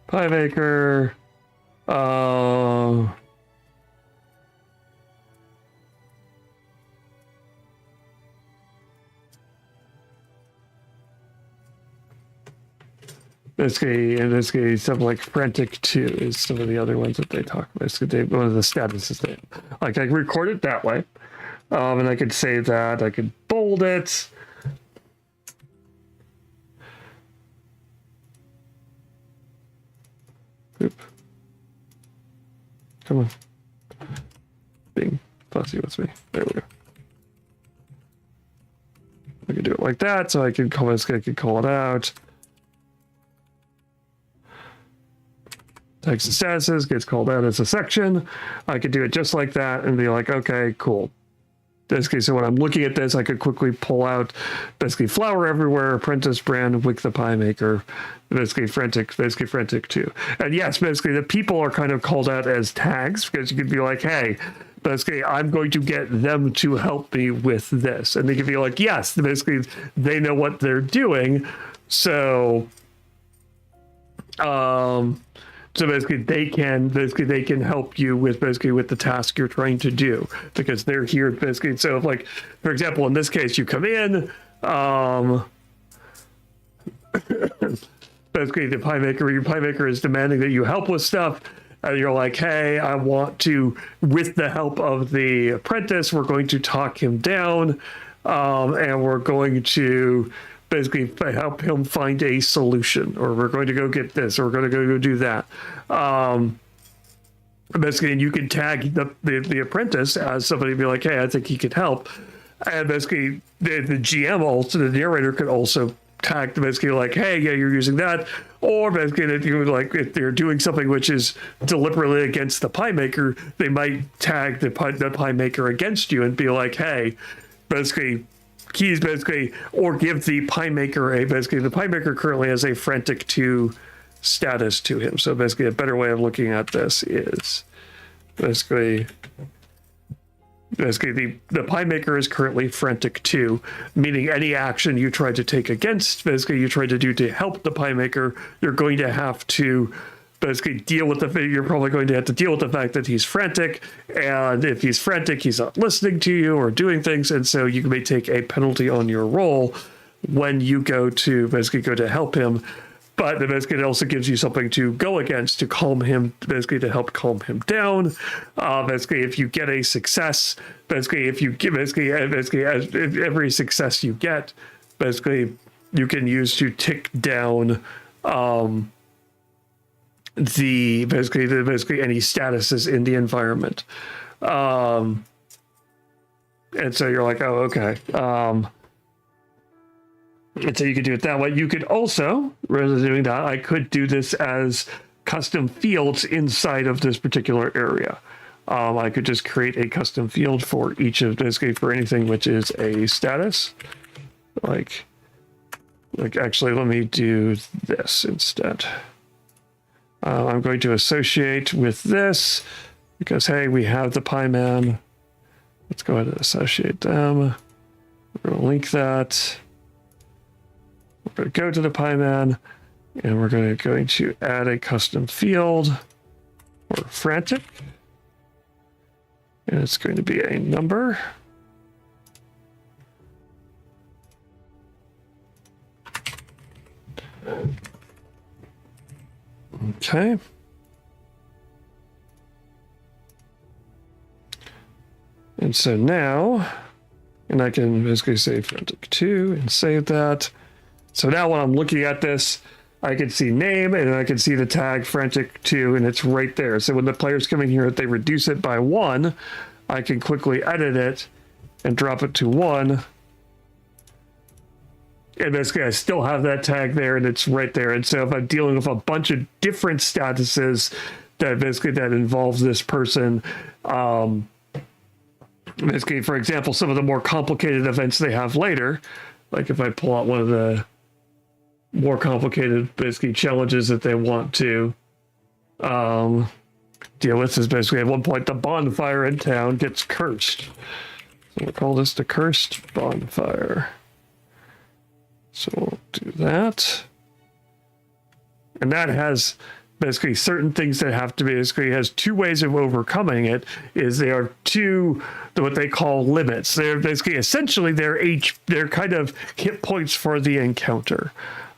S1: Pie Maker, in this case, something like Frantic 2 is some of the other ones that they talk about. One of the statuses they like. I record it that way, and I could say that. I could bold it. Oop. Come on. Being fussy with me. There we go. I can do it like that, so I can call it out. Text and statuses gets called out as a section. I could do it just like that and be like, okay, cool. In this case, so when I'm looking at this, I could quickly pull out basically flower everywhere, apprentice brand, Wick the Pie Maker, basically frantic 2. And yes, basically the people are kind of called out as tags because you could be like, hey, basically I'm going to get them to help me with this. And they could be like, yes, basically they know what they're doing. So, so basically they can help you with the task you're trying to do because they're here basically. So if, like, for example, in this case, you come in, basically your pie maker is demanding that you help with stuff. And you're like, hey, I want to, with the help of the apprentice, we're going to talk him down, and we're going to basically help him find a solution, or we're going to go get this, or we're going to go do that. Basically, and you can tag the apprentice as somebody, be like, hey, I think he could help. And basically, the GM also, the narrator could also tag basically like, hey, yeah, you're using that. Or basically, if they're doing something which is deliberately against the pie maker, they might tag the pie maker against you and be like, hey, basically, keys basically, or give the pie maker basically the pie maker currently has a frantic 2 status to him. So basically a better way of looking at this is basically the pie maker is currently frantic 2, meaning any action you try to take against, basically you try to do to help the pie maker, you're going to have to basically you're probably going to have to deal with the fact that he's frantic, and if he's frantic, he's not listening to you or doing things, and so you may take a penalty on your roll when you go to help him. But basically, it also gives you something to go against to calm him, basically to help calm him down. Basically, if you get a success, every success you get, basically you can use to tick down basically any statuses in the environment. And so you're like, oh, okay. And so you could do it that way. You could also, rather than doing that, I could do this as custom fields inside of this particular area. I could just create a custom field for each of, basically for anything which is a status. Like actually, let me do this instead. I'm going to associate with this because, hey, we have the pie man. Let's go ahead and associate them. We're going to link that. We're going to go to the pie man, and we're going to add a custom field for frantic. And it's going to be a number. Okay. And so now, and I can basically say frantic 2 and save that. So now when I'm looking at this, I can see name and I can see the tag frantic 2 and it's right there. So when the players come in here, if they reduce it by 1, I can quickly edit it and drop it to 1. And basically I still have that tag there and it's right there. And so if I'm dealing with a bunch of different statuses that involves this person, basically, for example, some of the more complicated events they have later, like if I pull out one of the more complicated basically challenges that they want to deal with, is basically at one point the bonfire in town gets cursed. So we'll call this the cursed bonfire. So we'll do that. And that has basically certain things that have to be, basically has 2 ways of overcoming it. Is there are 2 what they call limits. They're basically essentially they're kind of hit points for the encounter.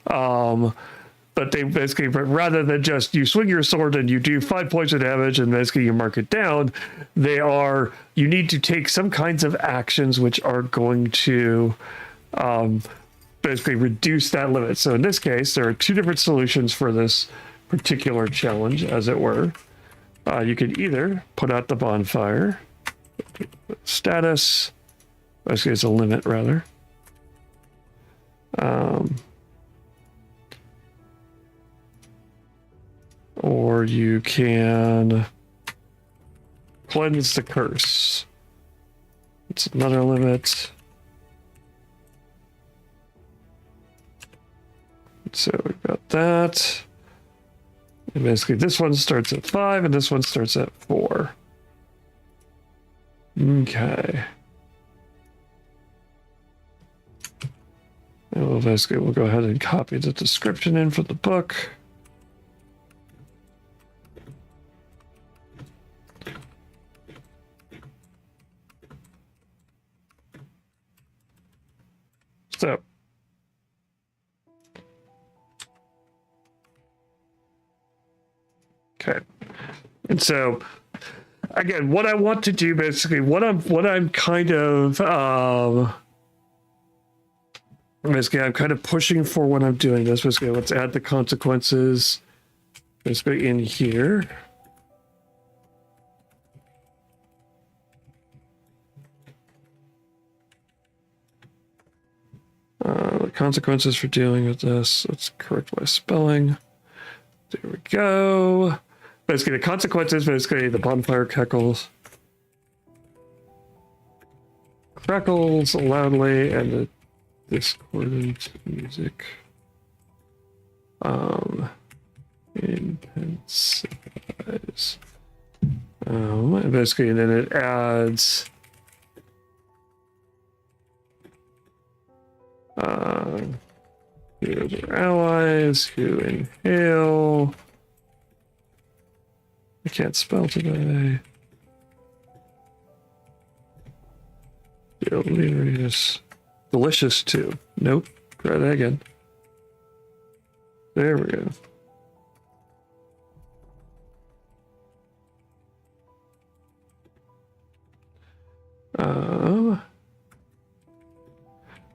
S1: But they basically, rather than just you swing your sword and you do 5 points of damage and basically you mark it down, you need to take some kinds of actions which are going to basically reduce that limit. So in this case, there are 2 different solutions for this particular challenge, as it were. You could either put out the bonfire, status, basically it's a limit rather. Or you can cleanse the curse. It's another limit. So we've got that. And basically this one starts at 5 and this one starts at 4. Okay. And we'll go ahead and copy the description in for the book. So, okay, and so again, what I want to do basically, what I'm kind of basically I'm kind of pushing for when I'm doing this. Basically, let's add the consequences basically in here. The consequences for dealing with this. Let's correct my spelling. There we go. Basically, the consequences, basically, the bonfire cackles. crackles loudly and the discordant music intensifies. Basically, and then it adds here's our allies who inhale. I can't spell today. Delirious. Delicious too. Nope. Try that again. There we go.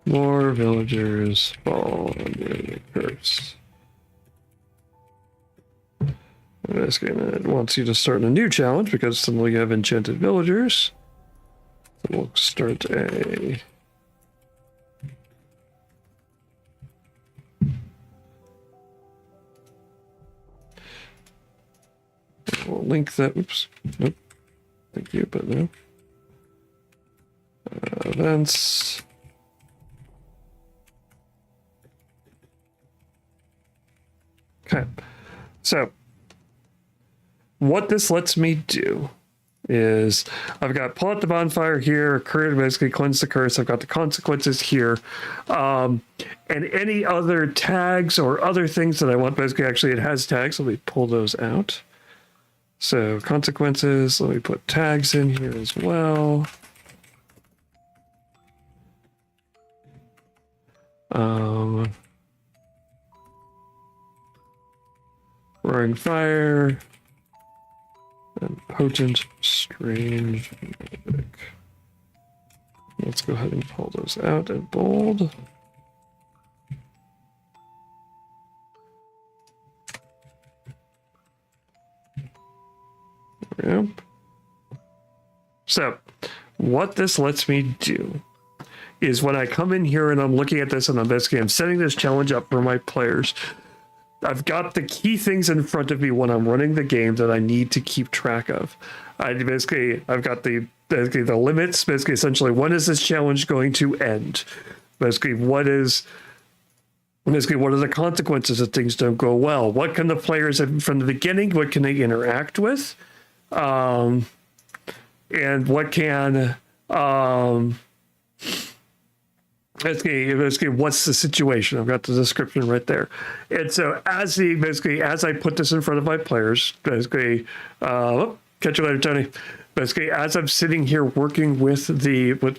S1: More villagers fall under the curse. This game wants you to start a new challenge because suddenly you have enchanted villagers. So we'll start a we'll link that. Oops. Nope. Thank you, but no. Events. Okay. So what this lets me do is I've got pull out the bonfire here, current basically cleanse the curse. I've got the consequences here. And any other tags or other things that I want, basically actually it has tags. Let me pull those out. So consequences, let me put tags in here as well. Roaring fire and potent strange music. Let's go ahead and pull those out in bold. Yep. So what this lets me do is when I come in here and I'm looking at this and I'm setting this challenge up for my players, I've got the key things in front of me when I'm running the game that I need to keep track of. I've got the limits, basically essentially when is this challenge going to end? Basically what are the consequences if things don't go well? What can the players from the beginning, what can they interact with? And what can basically what's the situation? I've got the description right there. And so as I put this in front of my players, catch you later, Tony. Basically, as I'm sitting here working with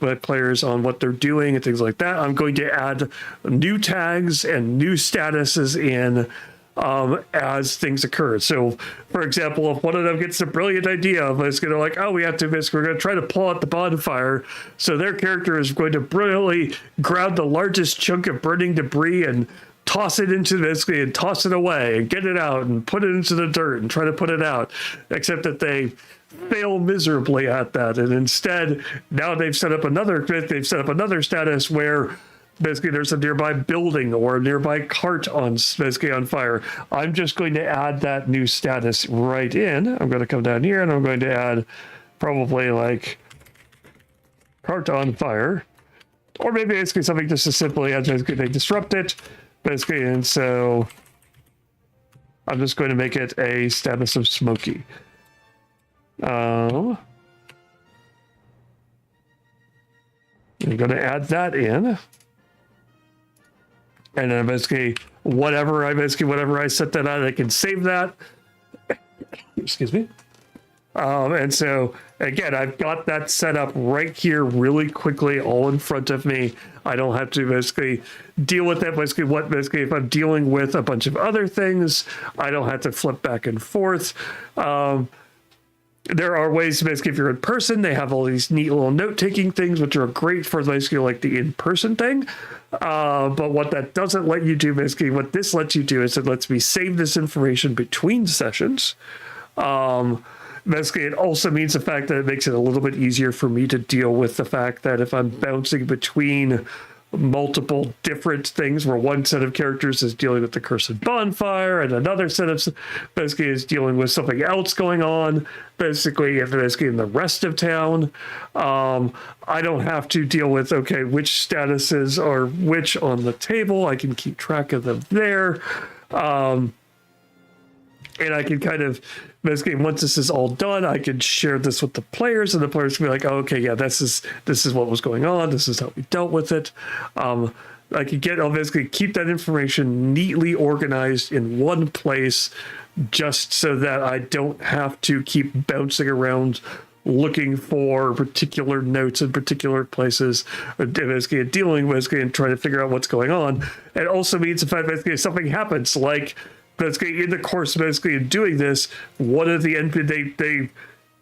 S1: my players on what they're doing and things like that, I'm going to add new tags and new statuses in as things occur. So, for example, if one of them gets a brilliant idea of we're going to try to pull out the bonfire, so their character is going to brilliantly grab the largest chunk of burning debris and toss it and toss it away and get it out and put it into the dirt and try to put it out, except that they fail miserably at that, and instead now they've set up another status where basically there's a nearby building or a nearby cart on fire. I'm just going to add that new status right in. I'm going to come down here and I'm going to add probably like cart on fire, or maybe basically something just as simply as basically they disrupt it, basically, and so I'm just going to make it a status of smoky. I'm going to add that in. And then basically whatever I set that on, I can save that. Excuse me. And so again, I've got that set up right here really quickly, all in front of me. I don't have to basically deal with that. Basically, if I'm dealing with a bunch of other things, I don't have to flip back and forth. There are ways, basically, if you're in person, they have all these neat little note-taking things, which are great for basically like the in-person thing. But what that doesn't let you do, basically, what this lets you do is it lets me save this information between sessions. Basically, it also means the fact that it makes it a little bit easier for me to deal with the fact that if I'm bouncing between multiple different things where one set of characters is dealing with the cursed bonfire and another set of basically is dealing with something else going on basically in the rest of town. I don't have to deal with which statuses are which on the table. I can keep track of them there, and I can kind of basically, once this is all done, I can share this with the players, and the players can be like, oh, okay, yeah, this is what was going on. This is how we dealt with it. I'll basically keep that information neatly organized in one place, just so that I don't have to keep bouncing around looking for particular notes in particular places, basically dealing with and trying to figure out what's going on. It also means if basically something happens, like basically in the course basically of doing this, one of the they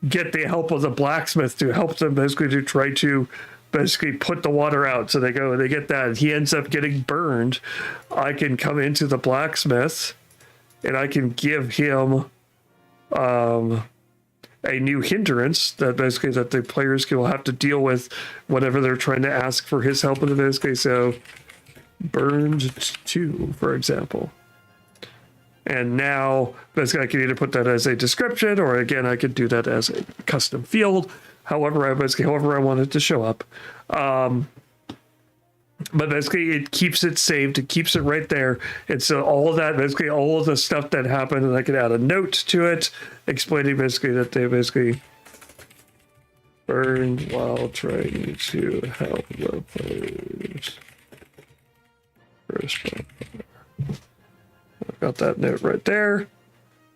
S1: get the help of the blacksmith to help them basically to try to basically put the water out. So they go and they get that, and he ends up getting burned. I can come into the blacksmith and I can give him a new hindrance that basically that the players will have to deal with whenever they're trying to ask for his help in this case. So burned 2, for example. And now basically I can either put that as a description, or again I could do that as a custom field, however I want it to show up. But basically it keeps it saved, it keeps it right there. And so all of that, basically all of the stuff that happened, and I can add a note to it explaining basically that they basically burned while trying to help the players. I've got that note right there.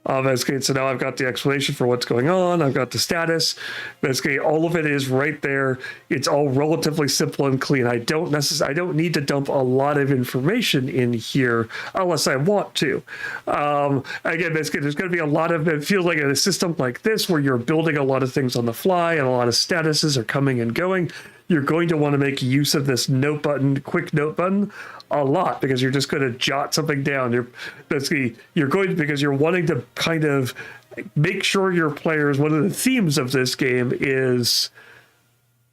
S1: Basically, so now I've got the explanation for what's going on. I've got the status. Basically, all of it is right there. It's all relatively simple and clean. I don't need to dump a lot of information in here unless I want to. Again, basically, there's going to be a lot of, it feels like in a system like this where you're building a lot of things on the fly and a lot of statuses are coming and going. You're going to want to make use of this note button, quick note button, a lot, because you're just going to jot something down. Because you're wanting to kind of make sure your players, one of the themes of this game is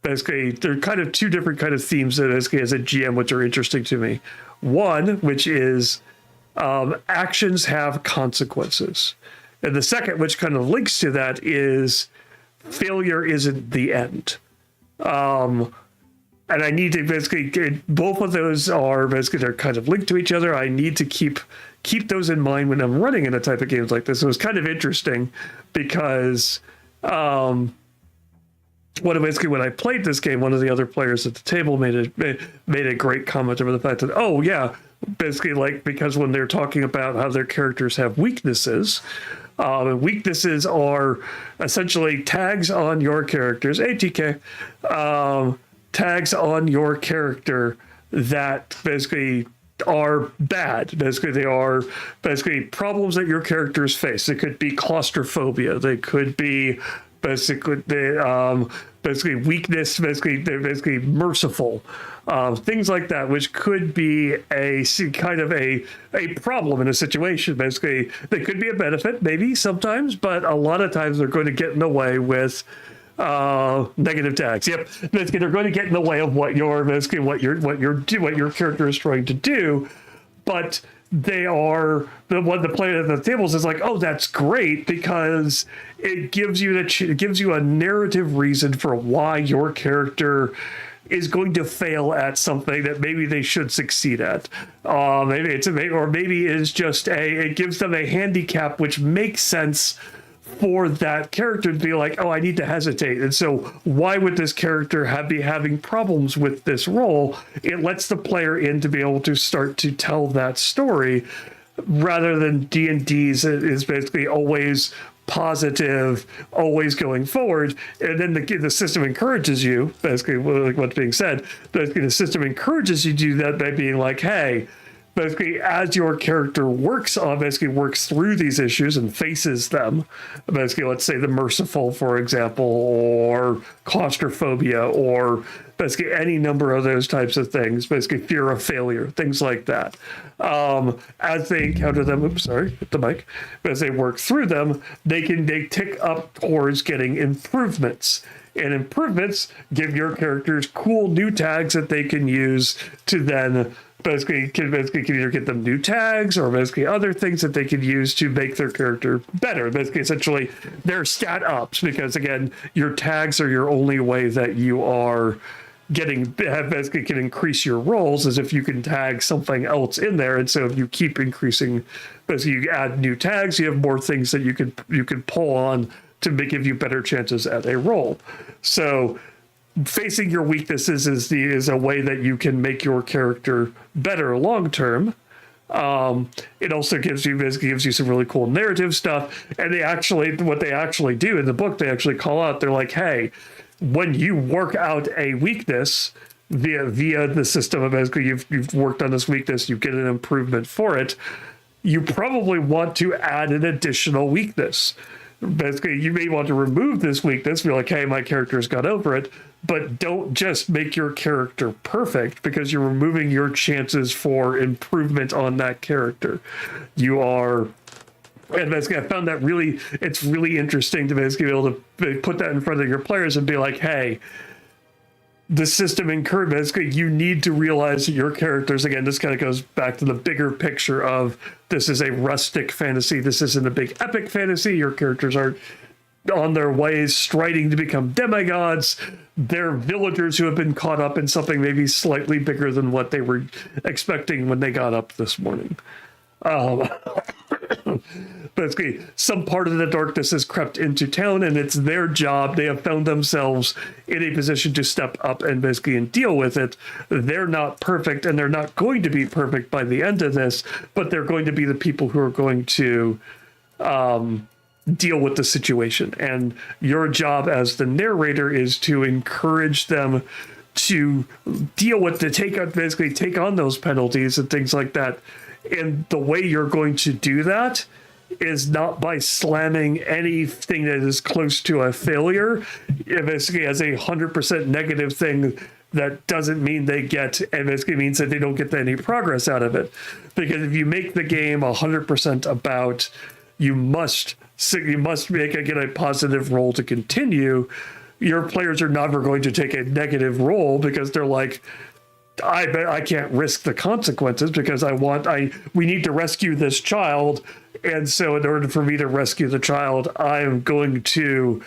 S1: basically, there are kind of two different kind of themes that as a GM, which are interesting to me. One, which is actions have consequences. And the second, which kind of links to that, is failure isn't the end. And I need to basically get, both of those are basically, they're kind of linked to each other. I need to keep those in mind when I'm running in a type of games like this. It was kind of interesting because when I played this game, one of the other players at the table made a great comment over the fact that, oh yeah, basically like, because when they're talking about how their characters have weaknesses, weaknesses are essentially tags on your characters, ATK, tags on your character that basically are bad. Basically, they are basically problems that your characters face. It could be claustrophobia. They could be basically weakness. Basically, they're basically merciful. Things like that, which could be a kind of a problem in a situation. Basically, they could be a benefit, maybe sometimes, but a lot of times they're going to get in the way with negative tags. Yep, basically they're going to get in the way of what your character is trying to do, but they are the player at the tables is like, oh, that's great, because it gives you a narrative reason for why your character is going to fail at something that maybe they should succeed at. Maybe it's just it gives them a handicap which makes sense for that character to be like, oh, I need to hesitate. And so why would this character be having problems with this role? It lets the player in to be able to start to tell that story, rather than D&D's is basically always positive, always going forward. And then the system encourages you, basically like what's being said, basically the system encourages you to do that by being like, hey, basically, as your character works through these issues and faces them, basically, let's say the merciful, for example, or claustrophobia, or basically any number of those types of things, basically fear of failure, things like that. As they encounter them, hit the mic, as they work through them, they tick up towards getting improvements. And improvements give your characters cool new tags that they can use to then basically can either get them new tags or basically other things that they can use to make their character better. Basically, essentially, their stat ups, because again, your tags are your only way that you are basically can increase your rolls, as if you can tag something else in there. And so if you keep increasing, basically you add new tags, you have more things that you can pull on to give you better chances at a roll. So facing your weaknesses is a way that you can make your character better long term. It also gives you some really cool narrative stuff. And what they actually do in the book, they actually call out, they're like, hey, when you work out a weakness via the system of basically you've worked on this weakness, you get an improvement for it, you probably want to add an additional weakness. Basically, you may want to remove this weakness, be like, hey, my character's got over it, but don't just make your character perfect, because you're removing your chances for improvement on that character. And basically, I found that it's really interesting to basically be able to put that in front of your players and be like, hey, the system basically, you need to realize that your characters, again, this kind of goes back to the bigger picture of this is a rustic fantasy. This isn't a big epic fantasy. Your characters are on their ways, striding to become demigods. They're villagers who have been caught up in something maybe slightly bigger than what they were expecting when they got up this morning. Basically, some part of the darkness has crept into town, and it's their job. They have found themselves in a position to step up and basically deal with it. They're not perfect, and they're not going to be perfect by the end of this, but they're going to be the people who are going to deal with the situation. And your job as the narrator is to encourage them to deal with take on those penalties and things like that. And the way you're going to do that is not by slamming anything that is close to a failure. It basically has a 100% negative thing that doesn't mean they get, and basically means that they don't get any progress out of it. Because if you make the game 100% about you must get a positive roll to continue, your players are never going to take a negative roll, because they're like, I can't risk the consequences, because we need to rescue this child. And so in order for me to rescue the child, I'm going to,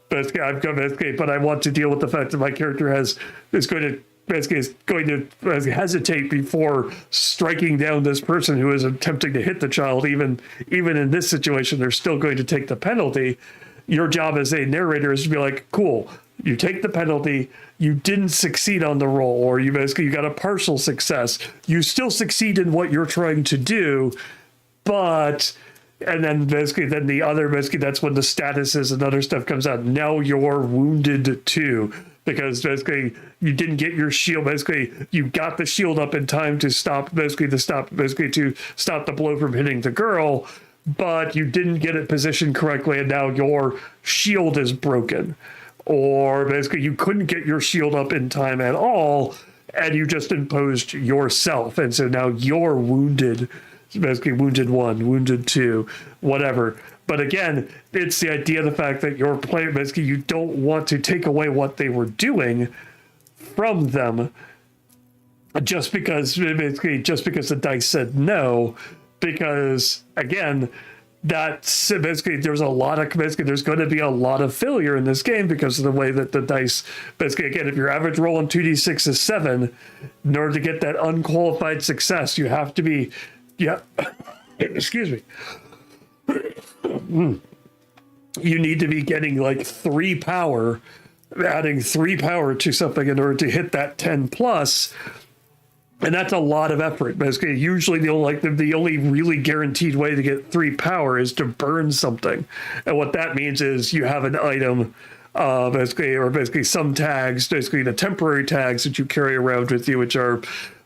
S1: but I want to deal with the fact that my character is going to hesitate before striking down this person who is attempting to hit the child. Even in this situation, they're still going to take the penalty. Your job as a narrator is to be like, cool, you take the penalty, you didn't succeed on the roll, or you got a partial success. You still succeed in what you're trying to do, and then that's when the statuses and other stuff comes out. Now you're wounded too, because basically you didn't get your shield. Basically, you got the shield up in time to stop the blow from hitting the girl, but you didn't get it positioned correctly, and now your shield is broken. Or basically you couldn't get your shield up in time at all, and you just imposed yourself. And so now you're wounded, basically wounded 1, wounded 2, whatever. But again, it's the idea of the fact that your player, basically you don't want to take away what they were doing from them just because the dice said no. Because again, that's basically there's going to be a lot of failure in this game because of the way that the dice, basically, again, if your average roll on 2d6 is 7, in order to get that unqualified success, you have to be, excuse me, you need to be getting like 3 power, adding 3 power to something in order to hit that 10 plus. And that's a lot of effort. Basically, usually the only really guaranteed way to get 3 power is to burn something. And what that means is you have an item, basically some tags, basically the temporary tags that you carry around with you, which are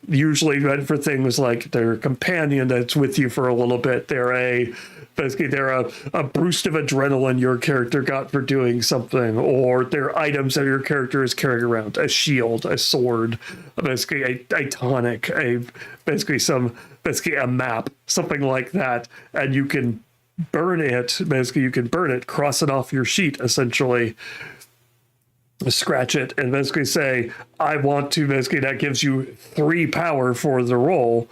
S1: usually meant for things like they're a companion that's with you for a little bit. They're a boost of adrenaline your character got for doing something, or they're items that your character is carrying around, a shield, a sword, basically a tonic, basically a map, something like that. And you can burn it, cross it off your sheet, essentially, scratch it and basically say, I want to, basically that gives you 3 power for the roll.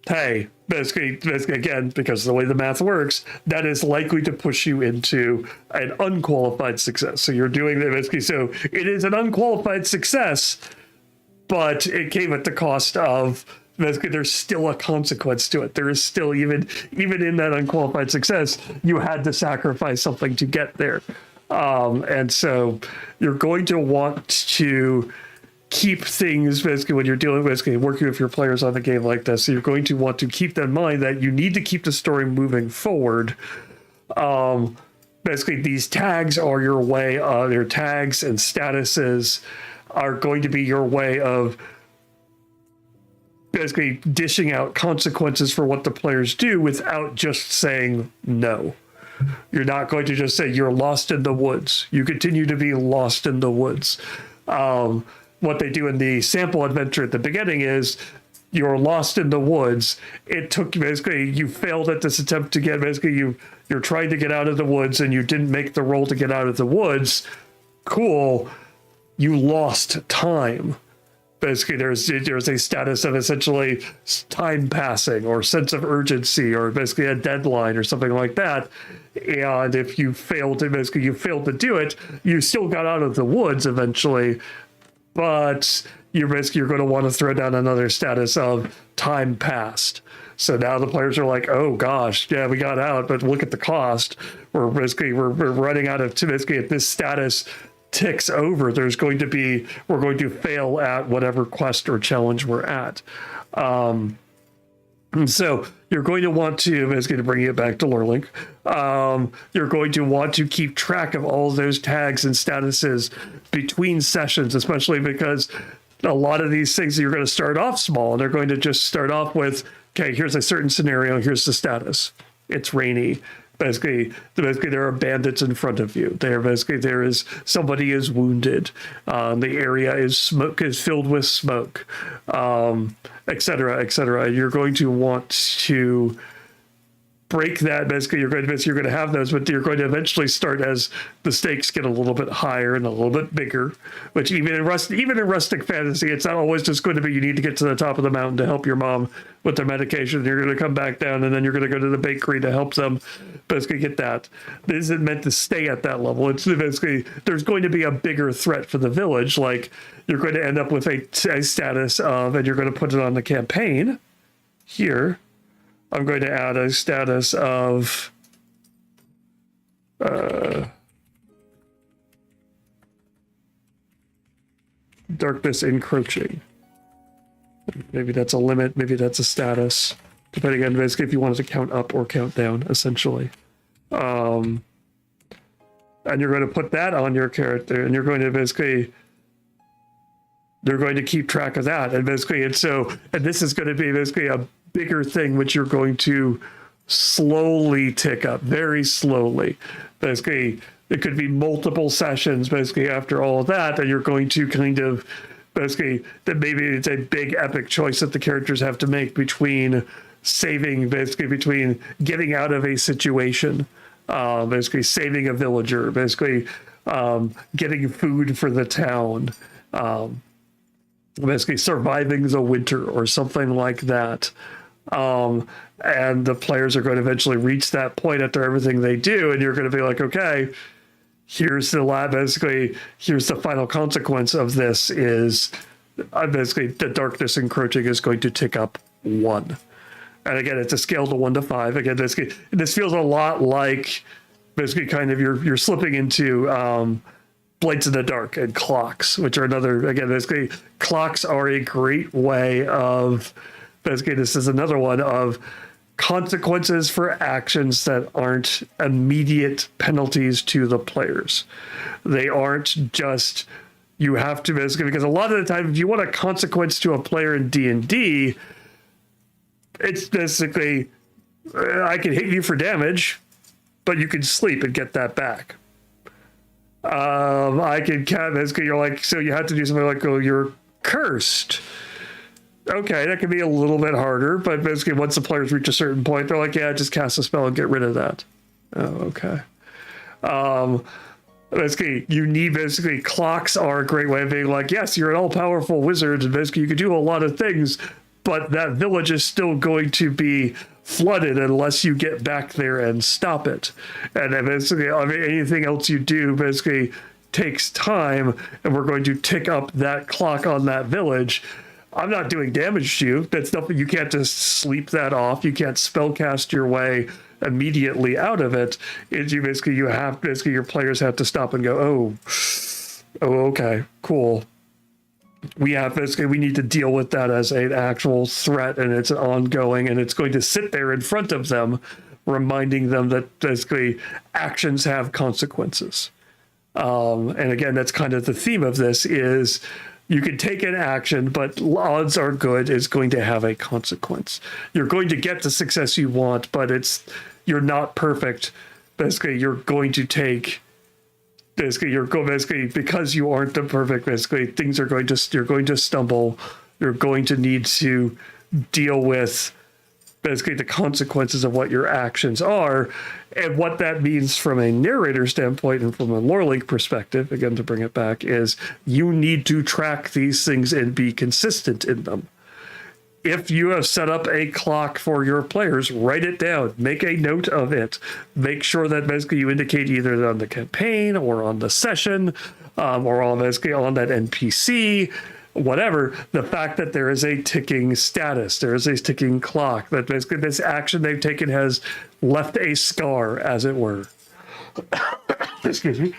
S1: Hey, basically again, because of the way the math works, that is likely to push you into an unqualified success. So you're doing that basically, so it is an unqualified success, but it came at the cost of, basically there's still a consequence to it. There is still, even in that unqualified success, you had to sacrifice something to get there. And so you're going to want to keep things, basically when you're dealing with, basically working with your players on the game like this, so you're going to want to keep in mind that you need to keep the story moving forward. Basically these tags are your way of, your tags and statuses are going to be your way of basically dishing out consequences for what the players do without just saying no. You're not going to just say you're lost in the woods. You continue to be lost in the woods. What they do in the sample adventure at the beginning is you're lost in the woods. It took, basically, you failed at this attempt to get, basically you're trying to get out of the woods and you didn't make the roll to get out of the woods. Cool. You lost time. Basically, there's a status of essentially time passing or sense of urgency or basically a deadline or something like that. And if you failed to, basically you failed to do it, you still got out of the woods eventually, but you're going to want to throw down another status of time passed. So now the players are like, oh gosh, yeah, we got out, but look at the cost. We're running out of, basically if this status ticks over, we're going to fail at whatever quest or challenge we're at. And so you're going to want to, it's going to bring it back to Lurlink. You're going to want to keep track of all of those tags and statuses between sessions, especially because a lot of these things you're going to start off small and they're going to just start off with, okay, here's a certain scenario, here's the status. It's rainy. Basically, there are bandits in front of you. There is somebody is wounded. The area is filled with smoke, et cetera, et cetera. You're going to want to break that. Basically, you're going to have those, but you're going to eventually start as the stakes get a little bit higher and a little bit bigger. Which even in rustic fantasy, it's not always just going to be you need to get to the top of the mountain to help your mom with their medication. You're going to come back down, and then you're going to go to the bakery to help them basically get that. This isn't meant to stay at that level. It's basically there's going to be a bigger threat for the village. Like you're going to end up with a status of, and you're going to put it on the campaign here. I'm going to add a status of darkness encroaching. Maybe that's a limit, maybe that's a status, depending on basically if you wanted to count up or count down, essentially. And you're going to put that on your character, and you're going to basically, they're going to keep track of that. And basically, and this is going to be basically a bigger thing, which you're going to slowly tick up, very slowly. Basically, it could be multiple sessions, basically, after all of that, and you're going to kind of, basically, that maybe it's a big epic choice that the characters have to make between between getting out of a situation, basically saving a villager, basically getting food for the town, basically surviving the winter or something like that. And the players are going to eventually reach that point after everything they do, and you're going to be like, okay, here's the final consequence of this is basically the darkness encroaching is going to tick up 1. And again, it's a scale to 1 to 5. Again, this feels a lot like basically kind of you're slipping into Blades in the Dark and clocks, which are another, again, basically clocks are a great way of, basically this is another one of consequences for actions that aren't immediate penalties to the players. They aren't just, you have to basically, because a lot of the time, if you want a consequence to a player in D&D, it's basically, I can hit you for damage, but you can sleep and get that back. I can basically, you're like, so you have to do something like, oh, you're cursed. Okay, that can be a little bit harder, but basically once the players reach a certain point, they're like, yeah, just cast a spell and get rid of that. Oh, okay. basically, you need basically clocks are a great way of being like, yes, you're an all-powerful wizard, and basically you can do a lot of things, but that village is still going to be flooded unless you get back there and stop it. And then basically, I mean, anything else you do basically takes time, and we're going to tick up that clock on that village. I'm not doing damage to you. That's nothing. You can't just sleep that off. You can't spellcast your way immediately out of it. It's you basically your players have to stop and go, okay, cool. We need to deal with that as an actual threat, and it's ongoing, and it's going to sit there in front of them, reminding them that basically actions have consequences. And again, that's kind of the theme of this is you can take an action, but odds are good it's going to have a consequence. You're going to get the success you want, but you're not perfect. Basically, you're going to take because you aren't the perfect, basically you're going to stumble. You're going to need to deal with basically the consequences of what your actions are, and what that means from a narrator standpoint and from a lore link perspective, again, to bring it back, is you need to track these things and be consistent in them. If you have set up a clock for your players, write it down, make a note of it, make sure that basically you indicate either on the campaign or on the session, or on basically on that NPC, whatever, the fact that there is a ticking status, there is a ticking clock, that basically this action they've taken has left a scar, as it were. Excuse me.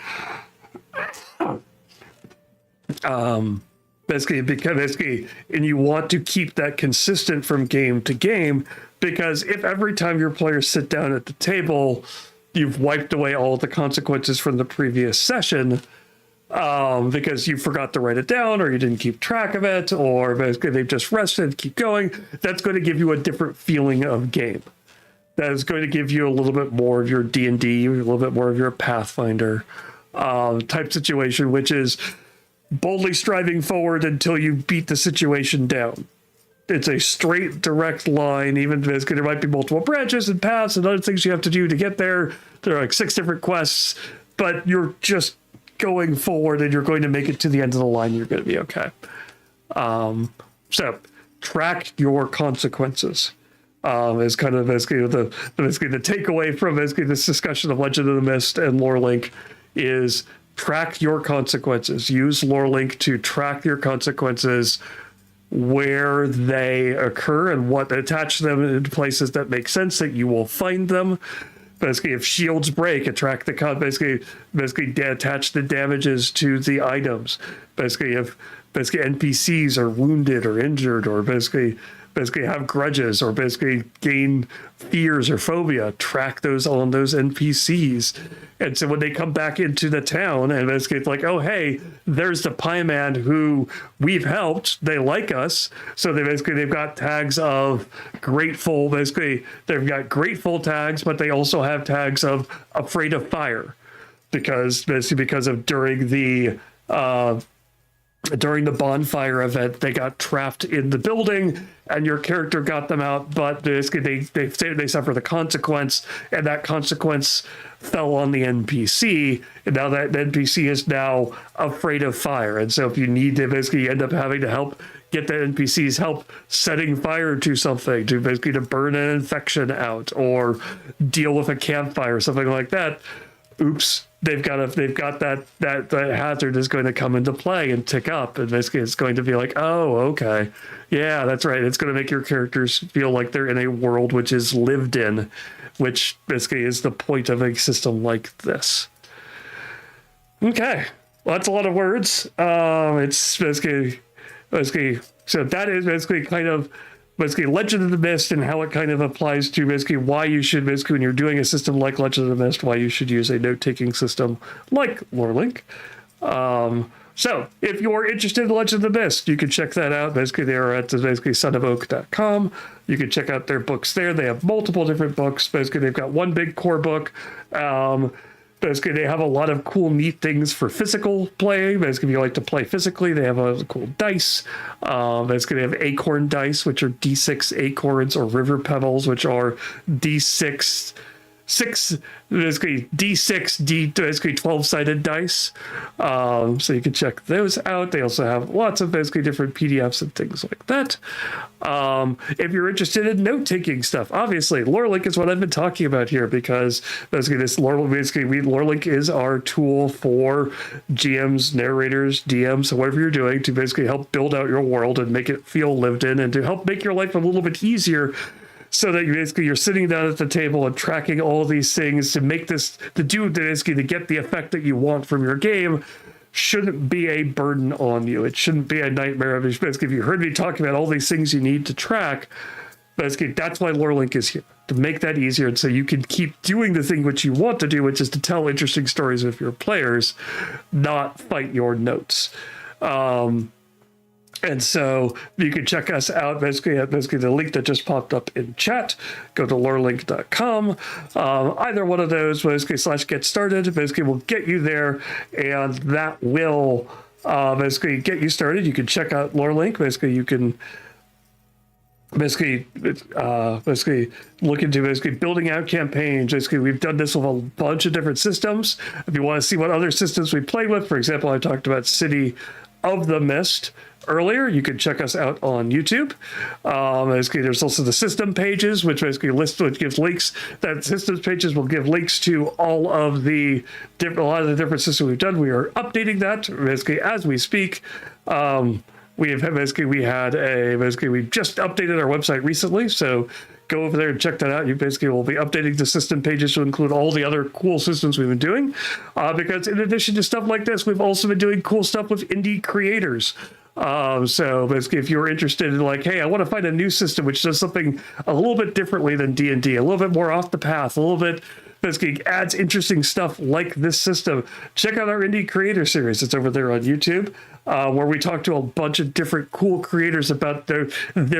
S1: Basically, and you want to keep that consistent from game to game, because if every time your players sit down at the table, you've wiped away all the consequences from the previous session, because you forgot to write it down, or you didn't keep track of it, or basically they've just rested, keep going, that's going to give you a different feeling of game. That is going to give you a little bit more of your D&D, a little bit more of your Pathfinder type situation, which is boldly striving forward until you beat the situation down. It's a straight, direct line, even basically there might be multiple branches and paths and other things you have to do to get there. There are like 6 different quests, but you're just going forward and you're going to make it to the end of the line. You're going to be okay. So track your consequences. Is kind of basically the takeaway from basically this discussion of Legend of the Mist and Lore Link is track your consequences. Use Lore Link to track your consequences, where they occur and what attach them in places that make sense that you will find them. Basically, if shields break, attach the damages to the items. Basically, if NPCs are wounded or injured, or basically have grudges, or basically gain fears or phobia, track those on those NPCs. And so when they come back into the town, and basically it's like, oh, hey, there's the pie man who we've helped. They like us. So they've got tags of grateful. Basically, they've got grateful tags, but they also have tags of afraid of fire, because of during the bonfire event, they got trapped in the building, and your character got them out, but they suffer the consequence, and that consequence fell on the NPC, and now that NPC is now afraid of fire. And so if you need to basically end up having to help get the NPC's help setting fire to something, to burn an infection out, or deal with a campfire, something like that, oops, they've got that hazard is going to come into play and tick up, and basically it's going to be like, oh, okay, yeah, that's right. It's going to make your characters feel like they're in a world which is lived in, which basically is the point of a system like this. Okay, well, that's a lot of words. It's basically so that is basically kind of Legend of the Mist, and how it kind of applies to basically why you should, basically when you're doing a system like Legend of the Mist, why you should use a note-taking system like LoreLink. So if you're interested in Legend of the Mist, you can check that out. Basically, they are at sonofoak.com. You can check out their books there. They have multiple different books. Basically, they've got one big core book. Basically, they have a lot of cool, neat things for physical playing. Basically, if you like to play physically, they have a cool dice. Basically, they have acorn dice, which are D6 acorns, or river pebbles, which are D6 6 basically D6, basically 12-sided dice. So you can check those out. They also have lots of basically different PDFs and things like that. If you're interested in note-taking stuff, obviously LoreLink is what I've been talking about here, because basically LoreLink is our tool for GMs, narrators, DMs, whatever you're doing, to basically help build out your world and make it feel lived in, and to help make your life a little bit easier, so that you're sitting down at the table and tracking all these things to make this, to get the effect that you want from your game, shouldn't be a burden on you. It shouldn't be a nightmare. Basically, if you heard me talking about all these things you need to track, basically that's why LoreLink is here, to make that easier, and so you can keep doing the thing which you want to do, which is to tell interesting stories with your players, not fight your notes. And so you can check us out basically at the link that just popped up in chat. Go to lorelink.com. Either one of those, basically /get started, basically will get you there, and that will basically get you started. You can check out LoreLink. Basically, you can basically look into building out campaigns. Basically, we've done this with a bunch of different systems. If you want to see what other systems we play with, for example, I talked about City of the Mist earlier. You can check us out on YouTube. Basically, there's also the system pages, which basically which gives links. That systems pages will give links to all of a lot of the different systems we've done. We are updating that basically as we speak. We just updated our website recently, so go over there and check that out. You basically will be updating the system pages to include all the other cool systems we've been doing. Because in addition to stuff like this, we've also been doing cool stuff with indie creators. So basically, if you're interested in like, hey, I want to find a new system which does something a little bit differently than D&D, a little bit more off the path, a little bit basically adds interesting stuff like this system, check out our indie creator series. It's over there on YouTube, where we talk to a bunch of different cool creators about their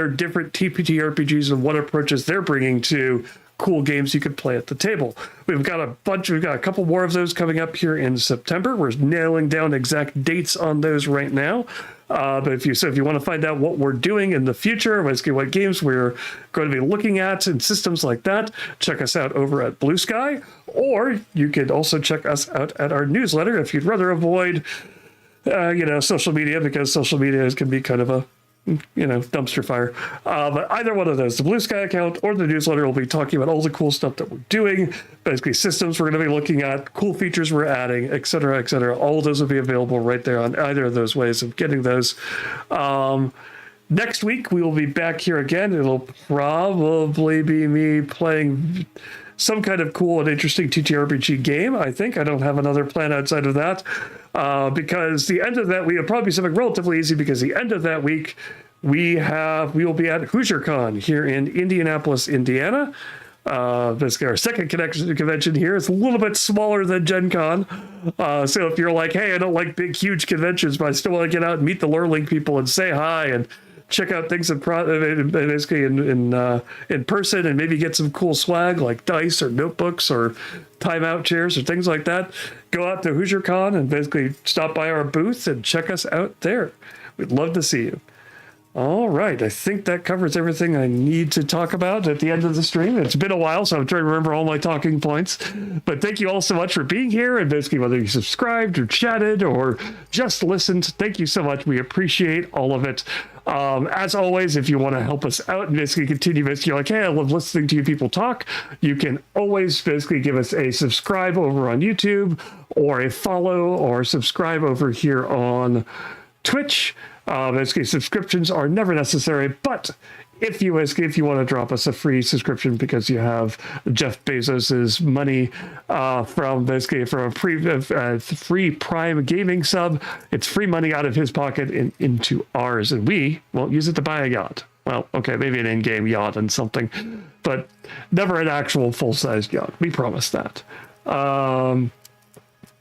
S1: different TTRPGs and what approaches they're bringing to cool games you could play at the table. We've got a couple more of those coming up here in September. We're nailing down exact dates on those right now. But if you want to find out what we're doing in the future, basically what games we're going to be looking at and systems like that, check us out over at Blue Sky, or you could also check us out at our newsletter if you'd rather avoid, social media, because social media can be kind of a dumpster fire. But either one of those, the Blue Sky account or the newsletter, will be talking about all the cool stuff that we're doing, basically systems we're going to be looking at, cool features we're adding, et cetera, et cetera. All of those will be available right there on either of those ways of getting those. Next week, we will be back here again. It'll probably be me playing some kind of cool and interesting TTRPG game. I think I don't have another plan outside of that, because the end of that week will probably be something relatively easy, because the end of that week we will be at HoosierCon here in Indianapolis, Indiana. Basically our second convention here. It's a little bit smaller than Gen Con. So if you're like, hey, I don't like big, huge conventions, but I still want to get out and meet the LoreLink people and say hi and check out things basically in person, and maybe get some cool swag like dice or notebooks or timeout chairs or things like that, go out to HoosierCon and basically stop by our booth and check us out there. We'd love to see you. All right, I think that covers everything I need to talk about at the end of the stream. It's been a while, so I'm trying to remember all my talking points. But thank you all so much for being here, and basically whether you subscribed or chatted or just listened, thank you so much. We appreciate all of it. As always, if you want to help us out and basically continue, basically like, hey, I love listening to you people talk, you can always basically give us a subscribe over on YouTube, or a follow or subscribe over here on Twitch. Basically, subscriptions are never necessary, but if you want to drop us a free subscription because you have Jeff Bezos's money from a free Prime gaming sub, it's free money out of his pocket and into ours, and we won't use it to buy a yacht. Well, okay, maybe an in-game yacht and something, but never an actual full-sized yacht. We promise that.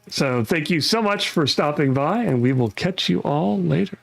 S1: So thank you so much for stopping by, and we will catch you all later.